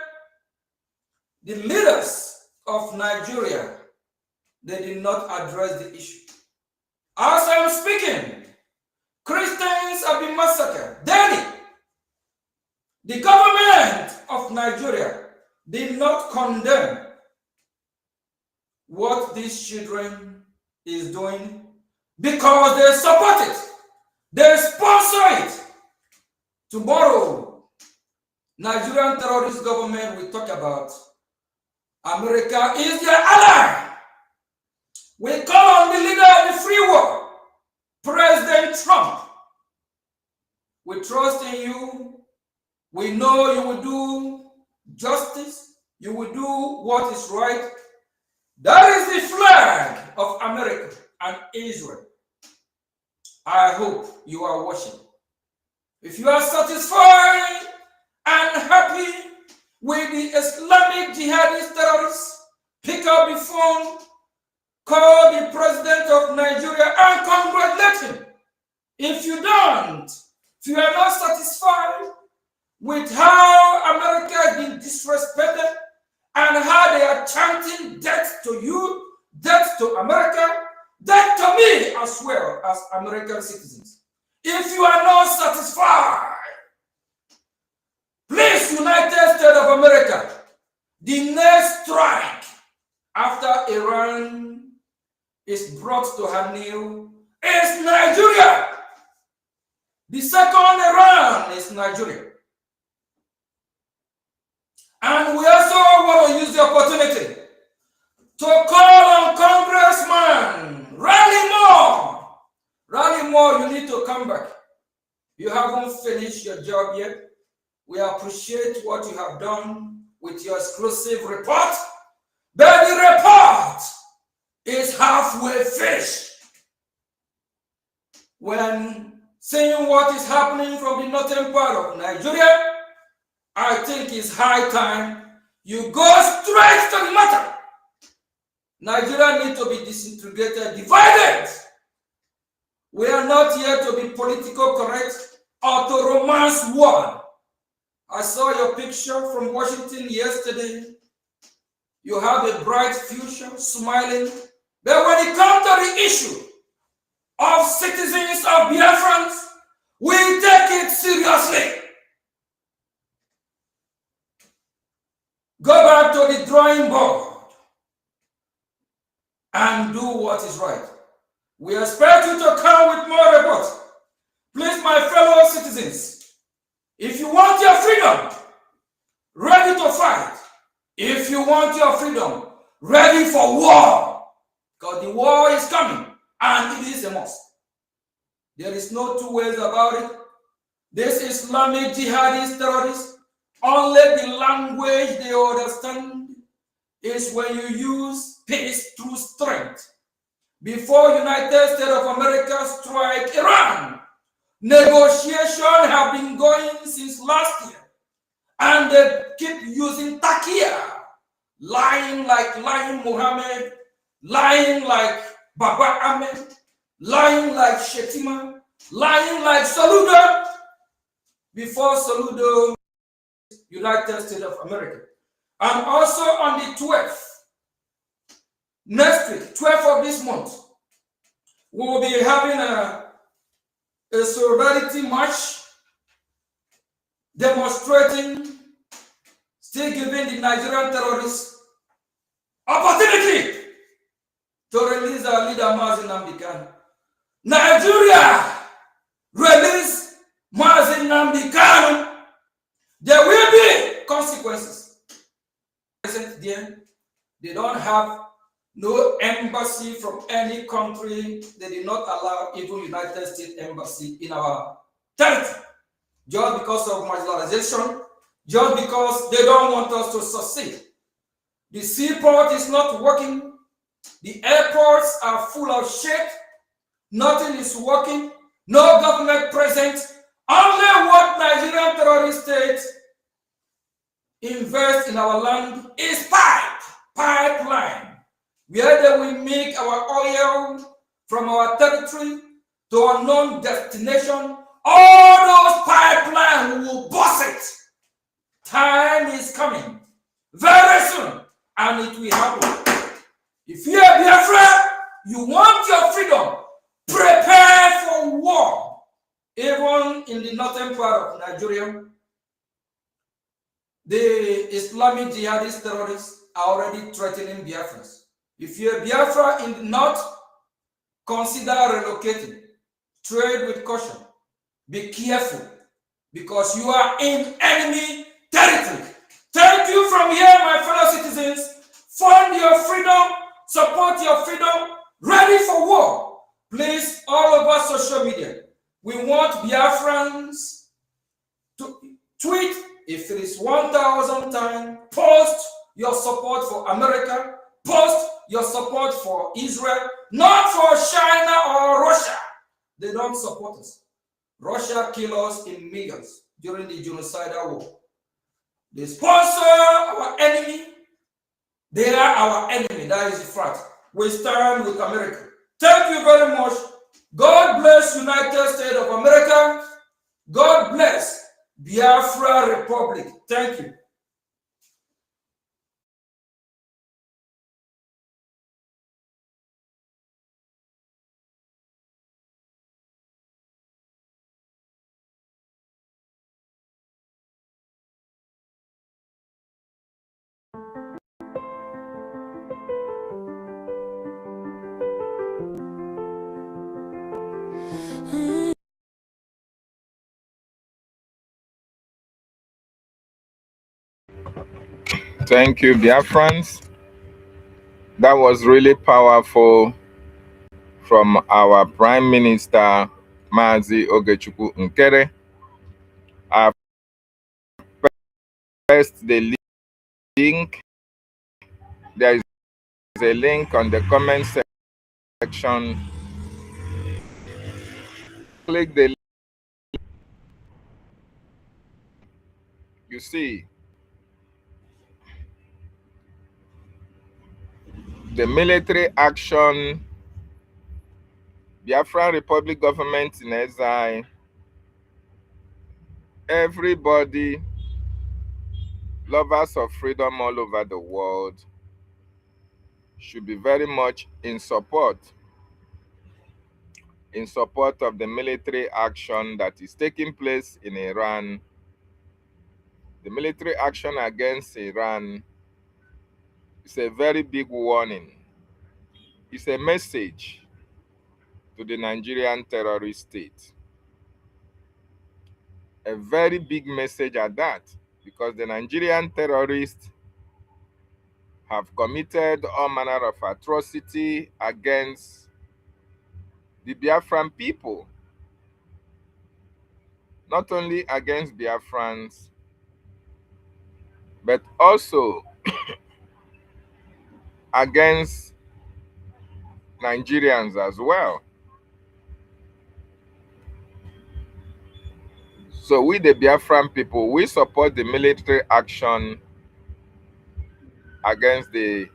the leaders of Nigeria, they did not address the issue. As I'm speaking, Christians have been massacred daily. The government of Nigeria did not condemn what these children is doing because they support it. They sponsor it. Tomorrow, Nigerian terrorist government will talk about America is their ally. We call on the leader of the free world, President Trump. We trust in you. We know you will do justice. You will do what is right. That is the flag of America and Israel. I hope you are watching. If you are satisfied and happy with the Islamic jihadist terrorists, pick up the phone, call the president of Nigeria and congratulate him. If you don't, if you are not satisfied with how America has been disrespected and how they are chanting death to you, death to America, death to me as well as American citizens. If you are not satisfied, please, United States of America, the next strike after Iran is brought to her knee is Nigeria. The second Iran is Nigeria. And we also want to use the opportunity to call on Congressman, rally more. Rally more, you need to come back. You haven't finished your job yet. We appreciate what you have done with your exclusive report, but the report is halfway finished. When seeing what is happening from the northern part of Nigeria, I think it's high time you go straight to the matter. Nigeria needs to be disintegrated, divided. We are not here to be political correct or to romance war. I saw your picture from Washington yesterday. You have a bright future, smiling. But when it comes to the issue of citizens of Biafrans, we take it seriously. Go back to the drawing board and do what is right. We expect you to come with more reports. Please, my fellow citizens, if you want your freedom, ready to fight. If you want your freedom, ready for war. Because the war is coming and it is a must. There is no two ways about it. This Islamic jihadist terrorists, only the language they understand is when you use peace through strength. Before United States of America strike Iran, negotiations have been going since last year. And they keep using Takia, lying like lying Muhammad, lying like Baba Ahmed, lying like Shetima, lying like Saludo, before Saludo, United States of America. And also on the 12th, next week, 12th of this month, we will be having a solidarity march demonstrating, still giving the Nigerian terrorists opportunity to release our leader Mazi Nnamdi Kanu. Nigeria, release Mazi Nnamdi Kanu. There will be consequences. They don't have no embassy from any country. They did not allow even United States embassy in our territory, just because of marginalization, just because they don't want us to succeed. The seaport is not working. The airports are full of shit. Nothing is working. No government present. Only what Nigerian terrorist state invest in our land is pipeline, where they will make our oil from our territory to unknown destination. All those pipelines will bust it. Time is coming very soon, and it will happen. If you are Biafra, you want your freedom, prepare for war. Even in the northern part of Nigeria, the Islamic jihadist terrorists are already threatening Biafrans. If you are Biafra in the north, consider relocating. Trade with caution. Be careful, because you are in enemy territory. Thank you from here, my fellow citizens. Fund your freedom, support your freedom, ready for war. Please, all over social media, we want Biafrans to tweet if it is 1,000 times, post your support for America, post your support for Israel, not for China or Russia. They don't support us. Russia killed us in millions during the genocidal war. They sponsor our enemy. They are our enemy. That is the fact. We stand with America. Thank you very much. God bless United States of America. God bless Biafra Republic. Thank you. Thank you, Biafrans. That was really powerful from our Prime Minister, Mazi Ogechukwu Nkere. I've pressed the link. There is a link on the comment section. Click the link. You see, the military action, Biafra Republic government in exile, everybody, lovers of freedom all over the world, should be very much in support of the military action that is taking place in Iran. The military action against Iran is a very big warning. It's a message to the Nigerian terrorist state. A very big message at that, because the Nigerian terrorists have committed all manner of atrocity against the Biafran people. Not only against Biafrans, but also against Nigerians as well. So we, the Biafran people, we support the military action against the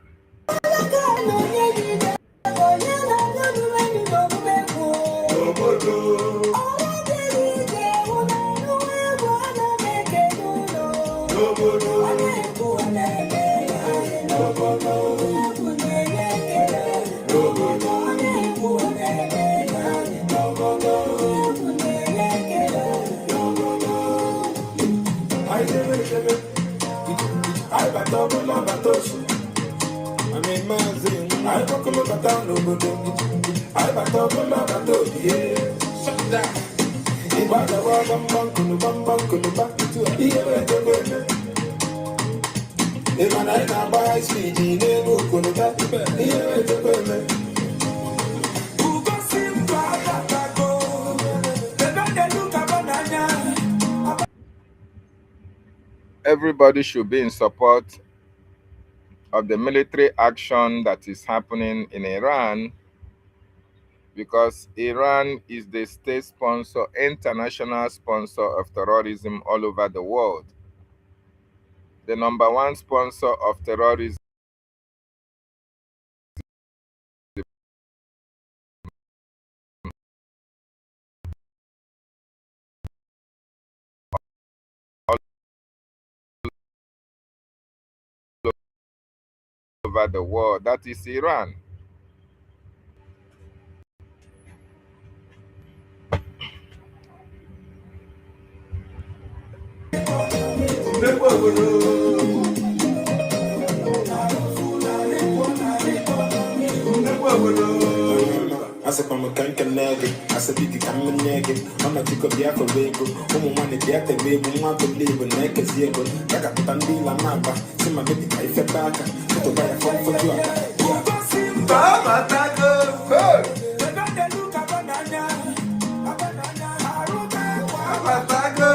everybody should be in support of the military action that is happening in Iran, because Iran is the state sponsor, international sponsor of terrorism all over the world. The number one sponsor of terrorism all over the world, that is Iran. Asa kama kanka nage, asa bigi kama nage. Mama chiko Biafra wego, mwana diate wego, mwana believe neke ziego. Kaka tutandi la naba, sima baby kaife baka, kuto baya phone for you. Baba tago, Baba tago,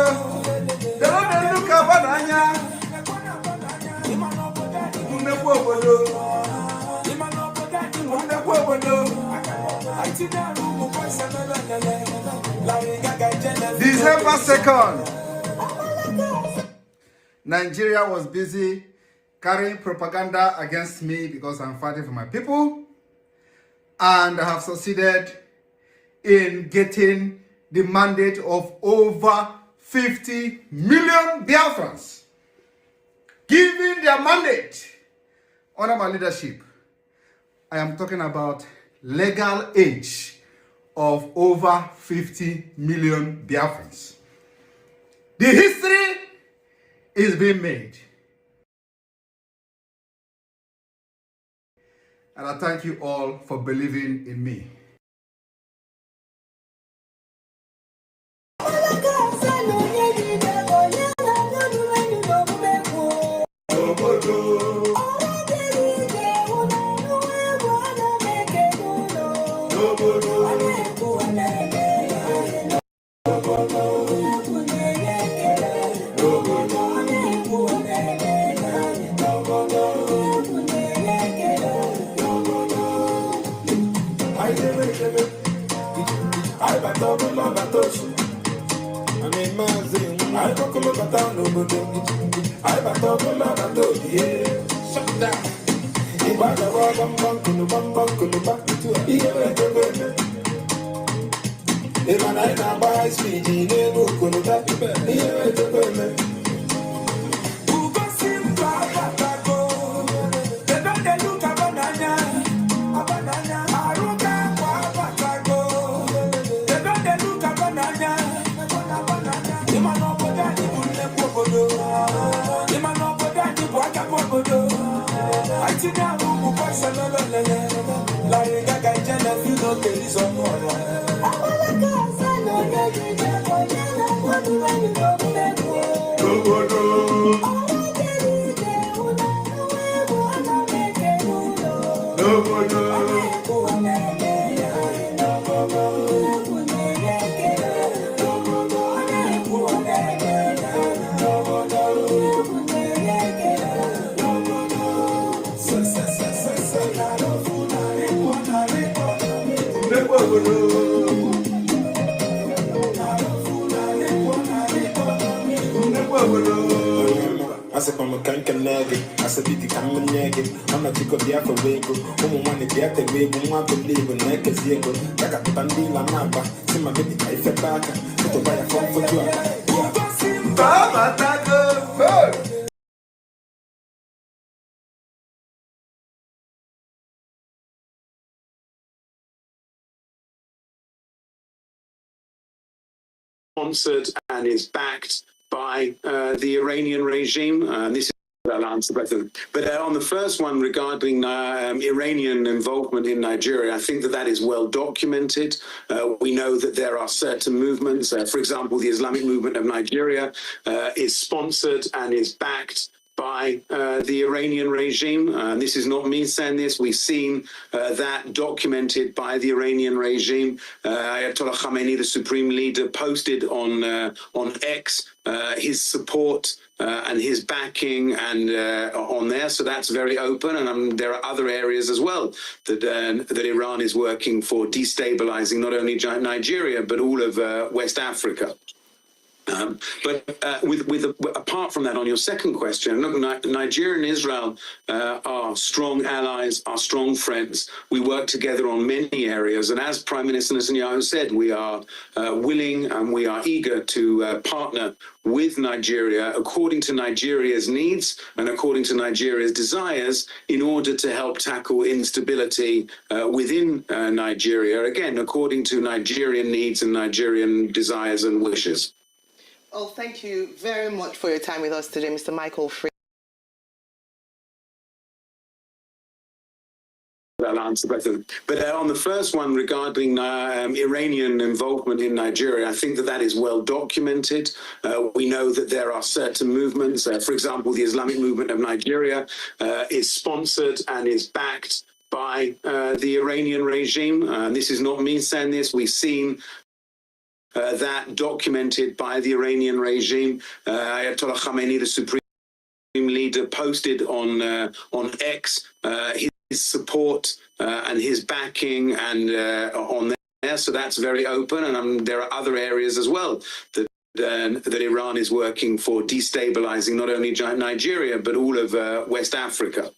December 2nd, Nigeria was busy carrying propaganda against me because I'm fighting for my people, and I have succeeded in getting the mandate of over 50 million Biafrans, giving their mandate under my leadership. I am talking about legal age of over 50 million Biafrans. The history is being made. And I thank you all for believing in me. Asa kama kanka nage, asa bigi kama nage. Mama chiko Biafra wego, mwana diate wego, mwana believe neke ziego. Kaka tutandi la naba, sima baby kaife baka, kuto baya phone for you. Baba tago, Sponsored and is backed by the Iranian regime. This is I'll answer both of them. But on the first one regarding Iranian involvement in Nigeria, I think that is well documented. We know that there are certain movements. For example, the Islamic movement of Nigeria is sponsored and is backed by the Iranian regime. This is not me saying this. We've seen that documented by the Iranian regime. Ayatollah Khamenei, the supreme leader, posted on X his support and his backing and on there. So that's very open. And there are other areas as well that Iran is working for destabilizing not only Nigeria, but all of West Africa. Apart from that, on your second question, look, Nigeria and Israel are strong allies, are strong friends. We work together on many areas, and as Prime Minister Netanyahu said, we are willing and we are eager to partner with Nigeria according to Nigeria's needs and according to Nigeria's desires in order to help tackle instability within Nigeria, again, according to Nigerian needs and Nigerian desires and wishes. Oh, thank you very much for your time with us today, Mr. Michael Free. That'll answer both of them. But on the first one regarding Iranian involvement in Nigeria, I think that is well documented. We know that there are certain movements. For example, the Islamic movement of Nigeria is sponsored and is backed by the Iranian regime. This is not me saying this. We've seen that documented by the Iranian regime. Ayatollah Khamenei, the supreme leader, posted on X his support and his backing and on there. So that's very open. And there are other areas as well that Iran is working for destabilizing not only Nigeria, but all of West Africa.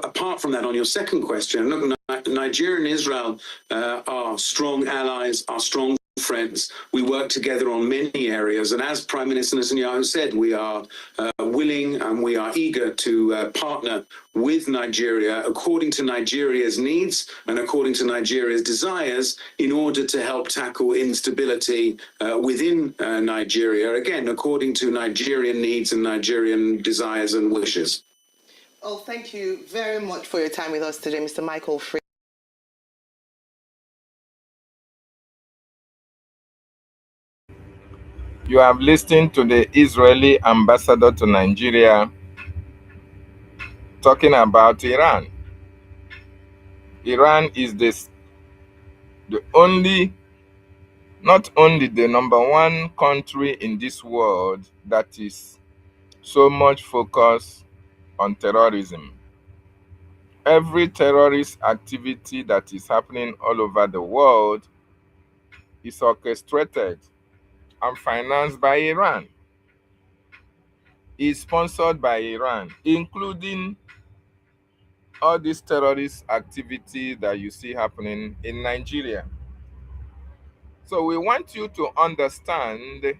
Apart from that, on your second question, look, Nigeria and Israel are strong allies, are strong friends. We work together on many areas, and as Prime Minister Netanyahu said, we are willing and we are eager to partner with Nigeria according to Nigeria's needs and according to Nigeria's desires in order to help tackle instability within Nigeria, again, according to Nigerian needs and Nigerian desires and wishes. Oh, thank you very much for your time with us today, Mr. Michael Free. You have listened to the Israeli ambassador to Nigeria talking about Iran. Iran is not only the #1 country in this world that is so much focused on terrorism. Every terrorist activity that is happening all over the world is orchestrated and financed by Iran, is sponsored by Iran, including all these terrorist activity that you see happening in Nigeria. So we want you to understand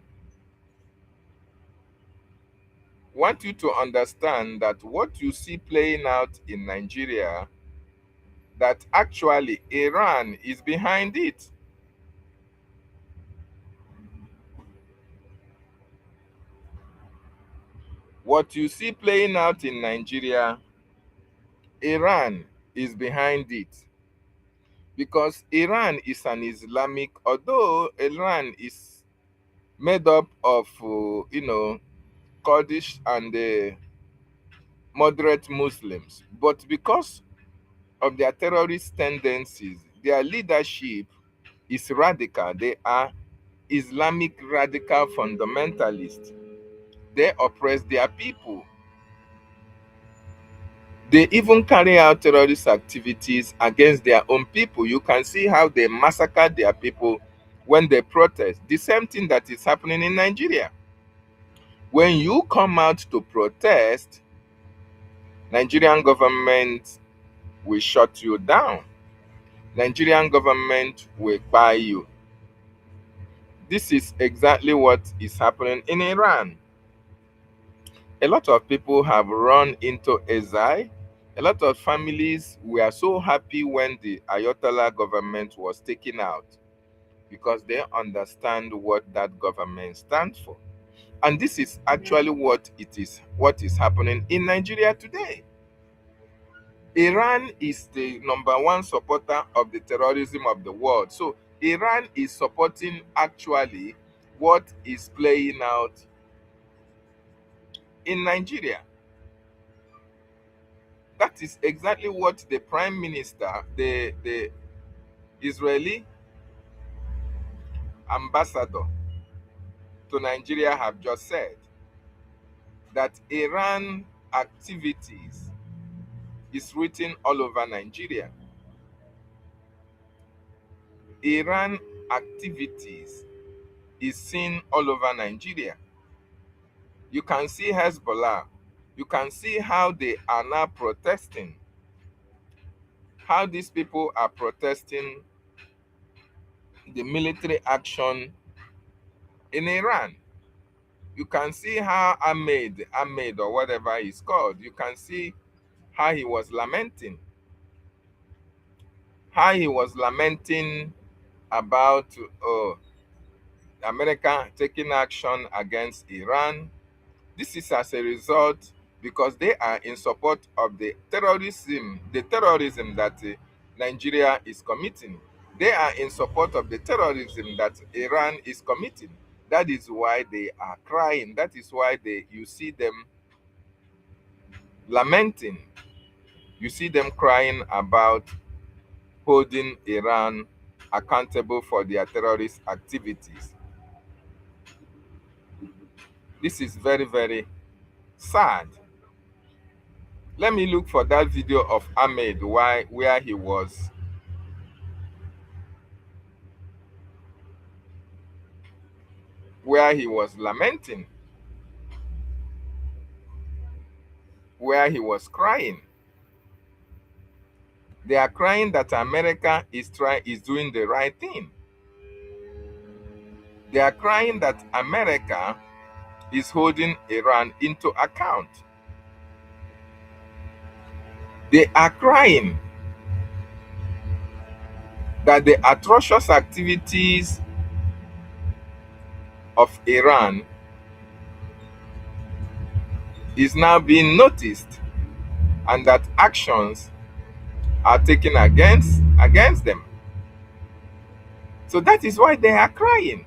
that what you see playing out in Nigeria, that actually Iran is behind it. What you see playing out in Nigeria, Iran is behind it. Because Iran is an Islamic, although Iran is made up of, Kurdish and moderate Muslims. But because of their terrorist tendencies, their leadership is radical. They are Islamic radical fundamentalists. They oppress their people. They even carry out terrorist activities against their own people. You can see how they massacre their people when they protest. The same thing that is happening in Nigeria. When you come out to protest, Nigerian government will shut you down. Nigerian government will buy you. This is exactly what is happening in Iran. A lot of people have run into exile. A lot of families were so happy when the Ayatollah government was taken out because they understand what that government stands for. And this is actually what is happening in Nigeria today. Iran is the #1 supporter of the terrorism of the world. So Iran is supporting actually what is playing out in Nigeria. That is exactly what the Prime Minister, the Israeli ambassador to Nigeria have just said, that Iran activities is written all over Nigeria. Iran activities is seen all over Nigeria. You can see Hezbollah. You can see how they are now protesting. How these people are protesting the military action in Iran. You can see how Ahmed or whatever he's called, you can see how he was lamenting. How he was lamenting about America taking action against Iran. This is as a result because they are in support of the terrorism that Nigeria is committing. They are in support of the terrorism that Iran is committing. That is why they are crying. That is why you see them lamenting. You see them crying about holding Iran accountable for their terrorist activities. This is very, very sad. Let me look for that video of Ahmed where he was lamenting, where he was crying. They are crying that America is doing the right thing. They are crying that America is holding Iran into account. They are crying that the atrocious activities of Iran is now being noticed and that actions are taken against them. So that is why they are crying.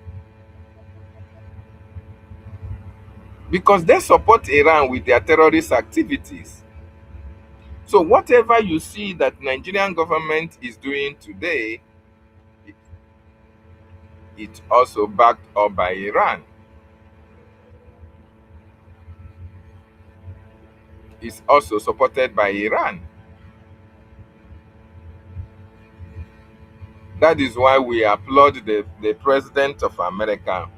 Because they support Iran with their terrorist activities. So whatever you see that Nigerian government is doing today, it's also backed up by Iran. It's also supported by Iran. That is why we applaud the President of America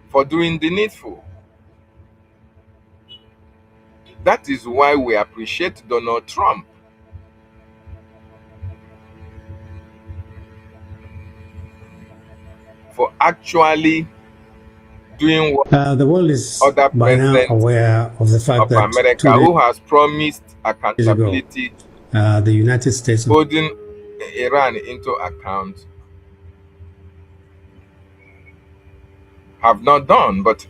for doing the needful. That is why we appreciate Donald Trump for actually doing what The world is other by now presidents aware of the fact of that America 2 days who has promised ago, accountability, the United States holding Iran into account, have not done. But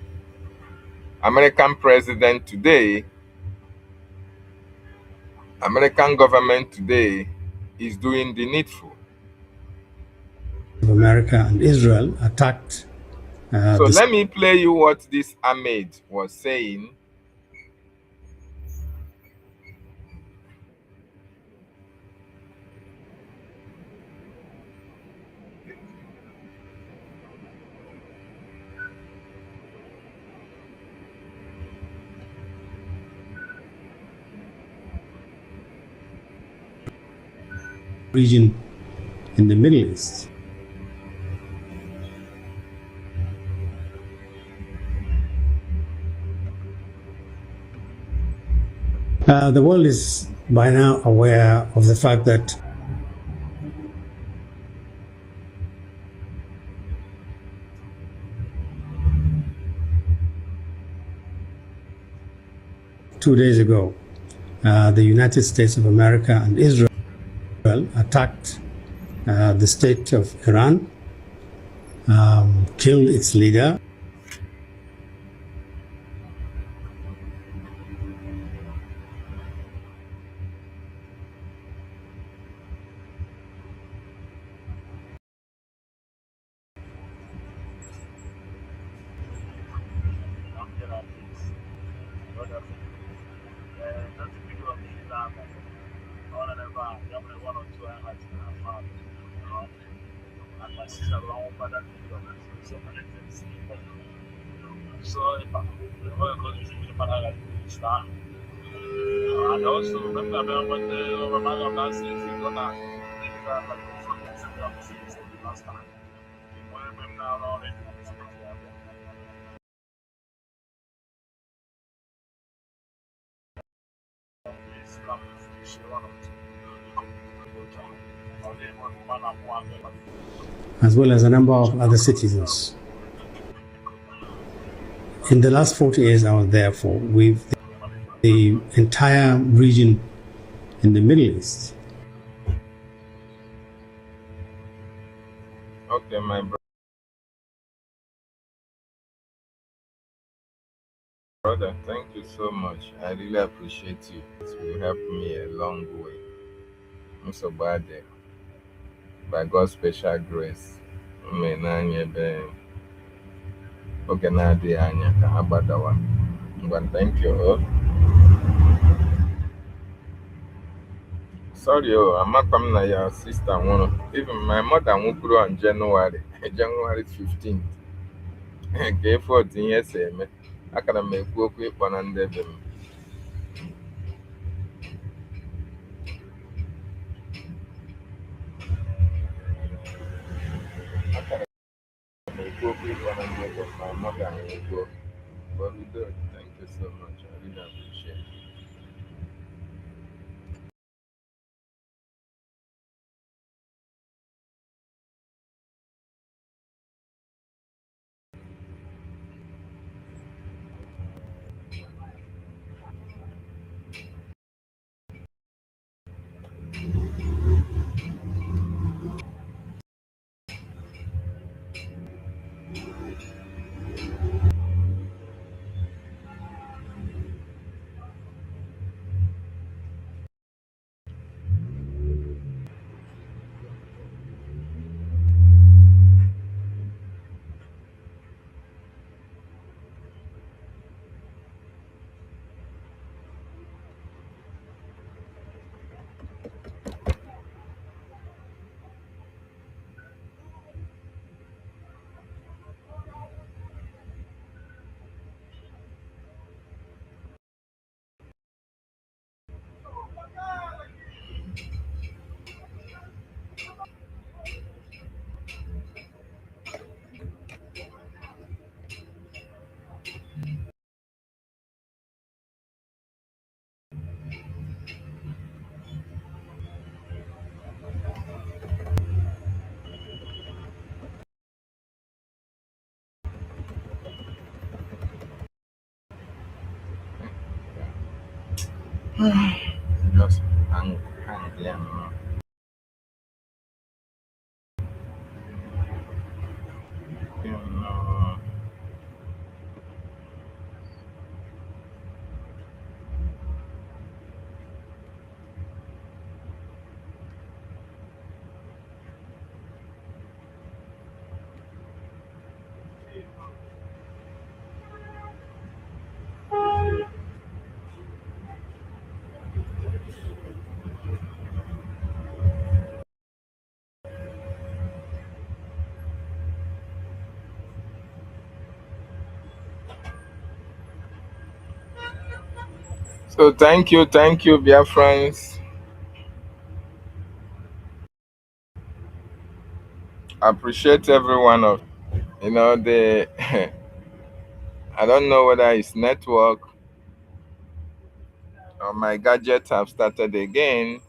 American president today, American government today is doing the needful. of America and Israel attacked So the let me play you what this Ahmed was saying. region in the Middle East. The world is by now aware of the fact that two days ago, the United States of America and Israel attacked the state of Iran, killed its leader. as well as a number of other citizens. In the last 40 years I was there for, with the entire region in the Middle East. Okay, my brother, thank you so much. I really appreciate you. It will help me a long way. I'm so bad there. By God's special grace. May oge na-adịghị anya ka ha gbadawa. Ngwa, thank you. Sorry, amakwa m na your sister nwụrụ. Even my mother nwụkwuru on January 15th. Ka efe otu ihe si eme. Akara m ekwu okwu ịkpọ na ndị ebe m. Akara m ekwu okwu ịkpọ na ndị ebe m. My mother nwụkwuo. But we do. Thank you so much. I really appreciate it. Just hang there now. You know, so thank you, Biafrans. I appreciate every one of the I don't know whether it's network or my gadget have started again.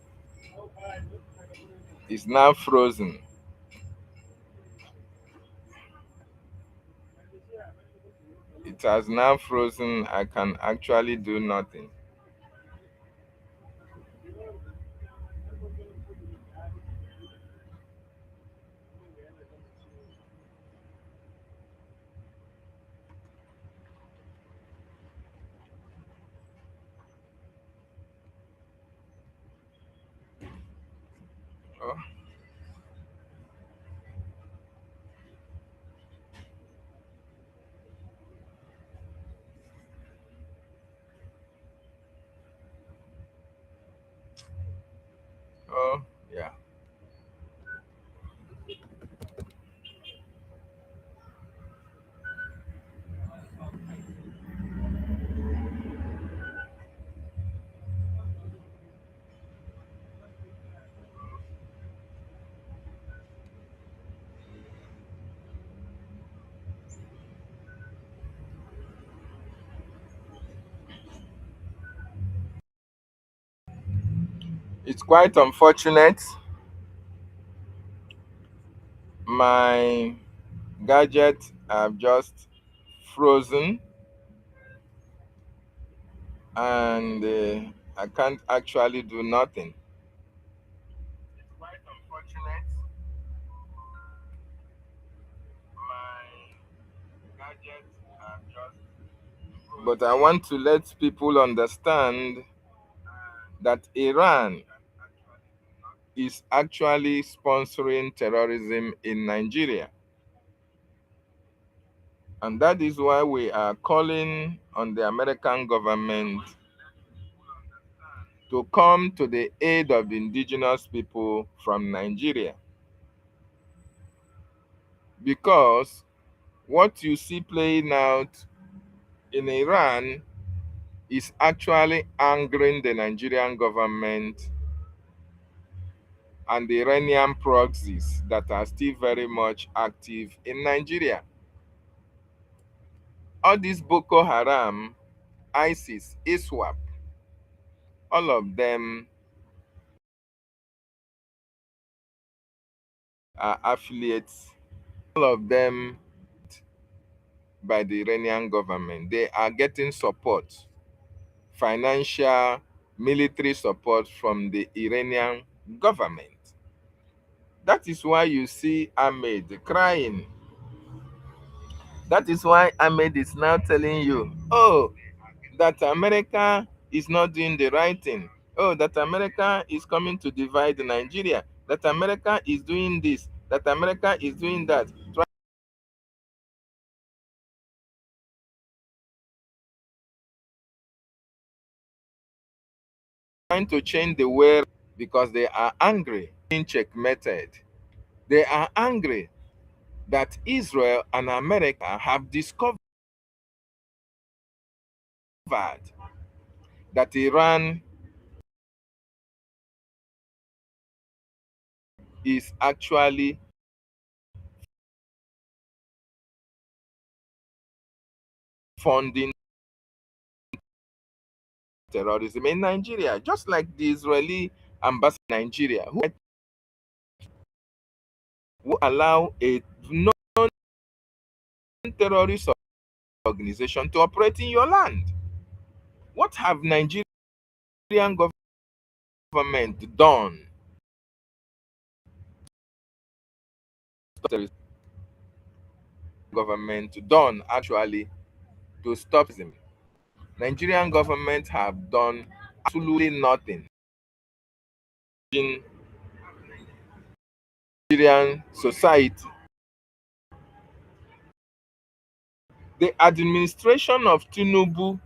It's now frozen. It has now frozen. I can actually do nothing. Oh, oh yeah. It's quite unfortunate. My gadgets have just frozen, and I can't actually do nothing. It's quite unfortunate. My gadgets have just frozen. But I want to let people understand that Iran is actually sponsoring terrorism in Nigeria. And that is why we are calling on the American government to come to the aid of the indigenous people from Nigeria. Because what you see playing out in Iran is actually angering the Nigerian government and the Iranian proxies that are still very much active in Nigeria. All these Boko Haram, ISIS, ISWAP, all of them are affiliates, all of them by the Iranian government. They are getting support, financial, military support from the Iranian government. That is why you see Ahmed crying. That is why Ahmed is now telling you, oh, that America is not doing the right thing. Oh, that America is coming to divide Nigeria. That America is doing this. That America is doing that. Trying to change the world because they are angry, being checkmated. They are angry that Israel and America have discovered that Iran is actually funding terrorism in Nigeria, just like the Israeli ambassador in Nigeria, who allow a non-terrorist organization to operate in your land. What have Nigerian government done? Government done actually to stop them. Nigerian government have done absolutely nothing. In Nigerian society, the administration of Tinubu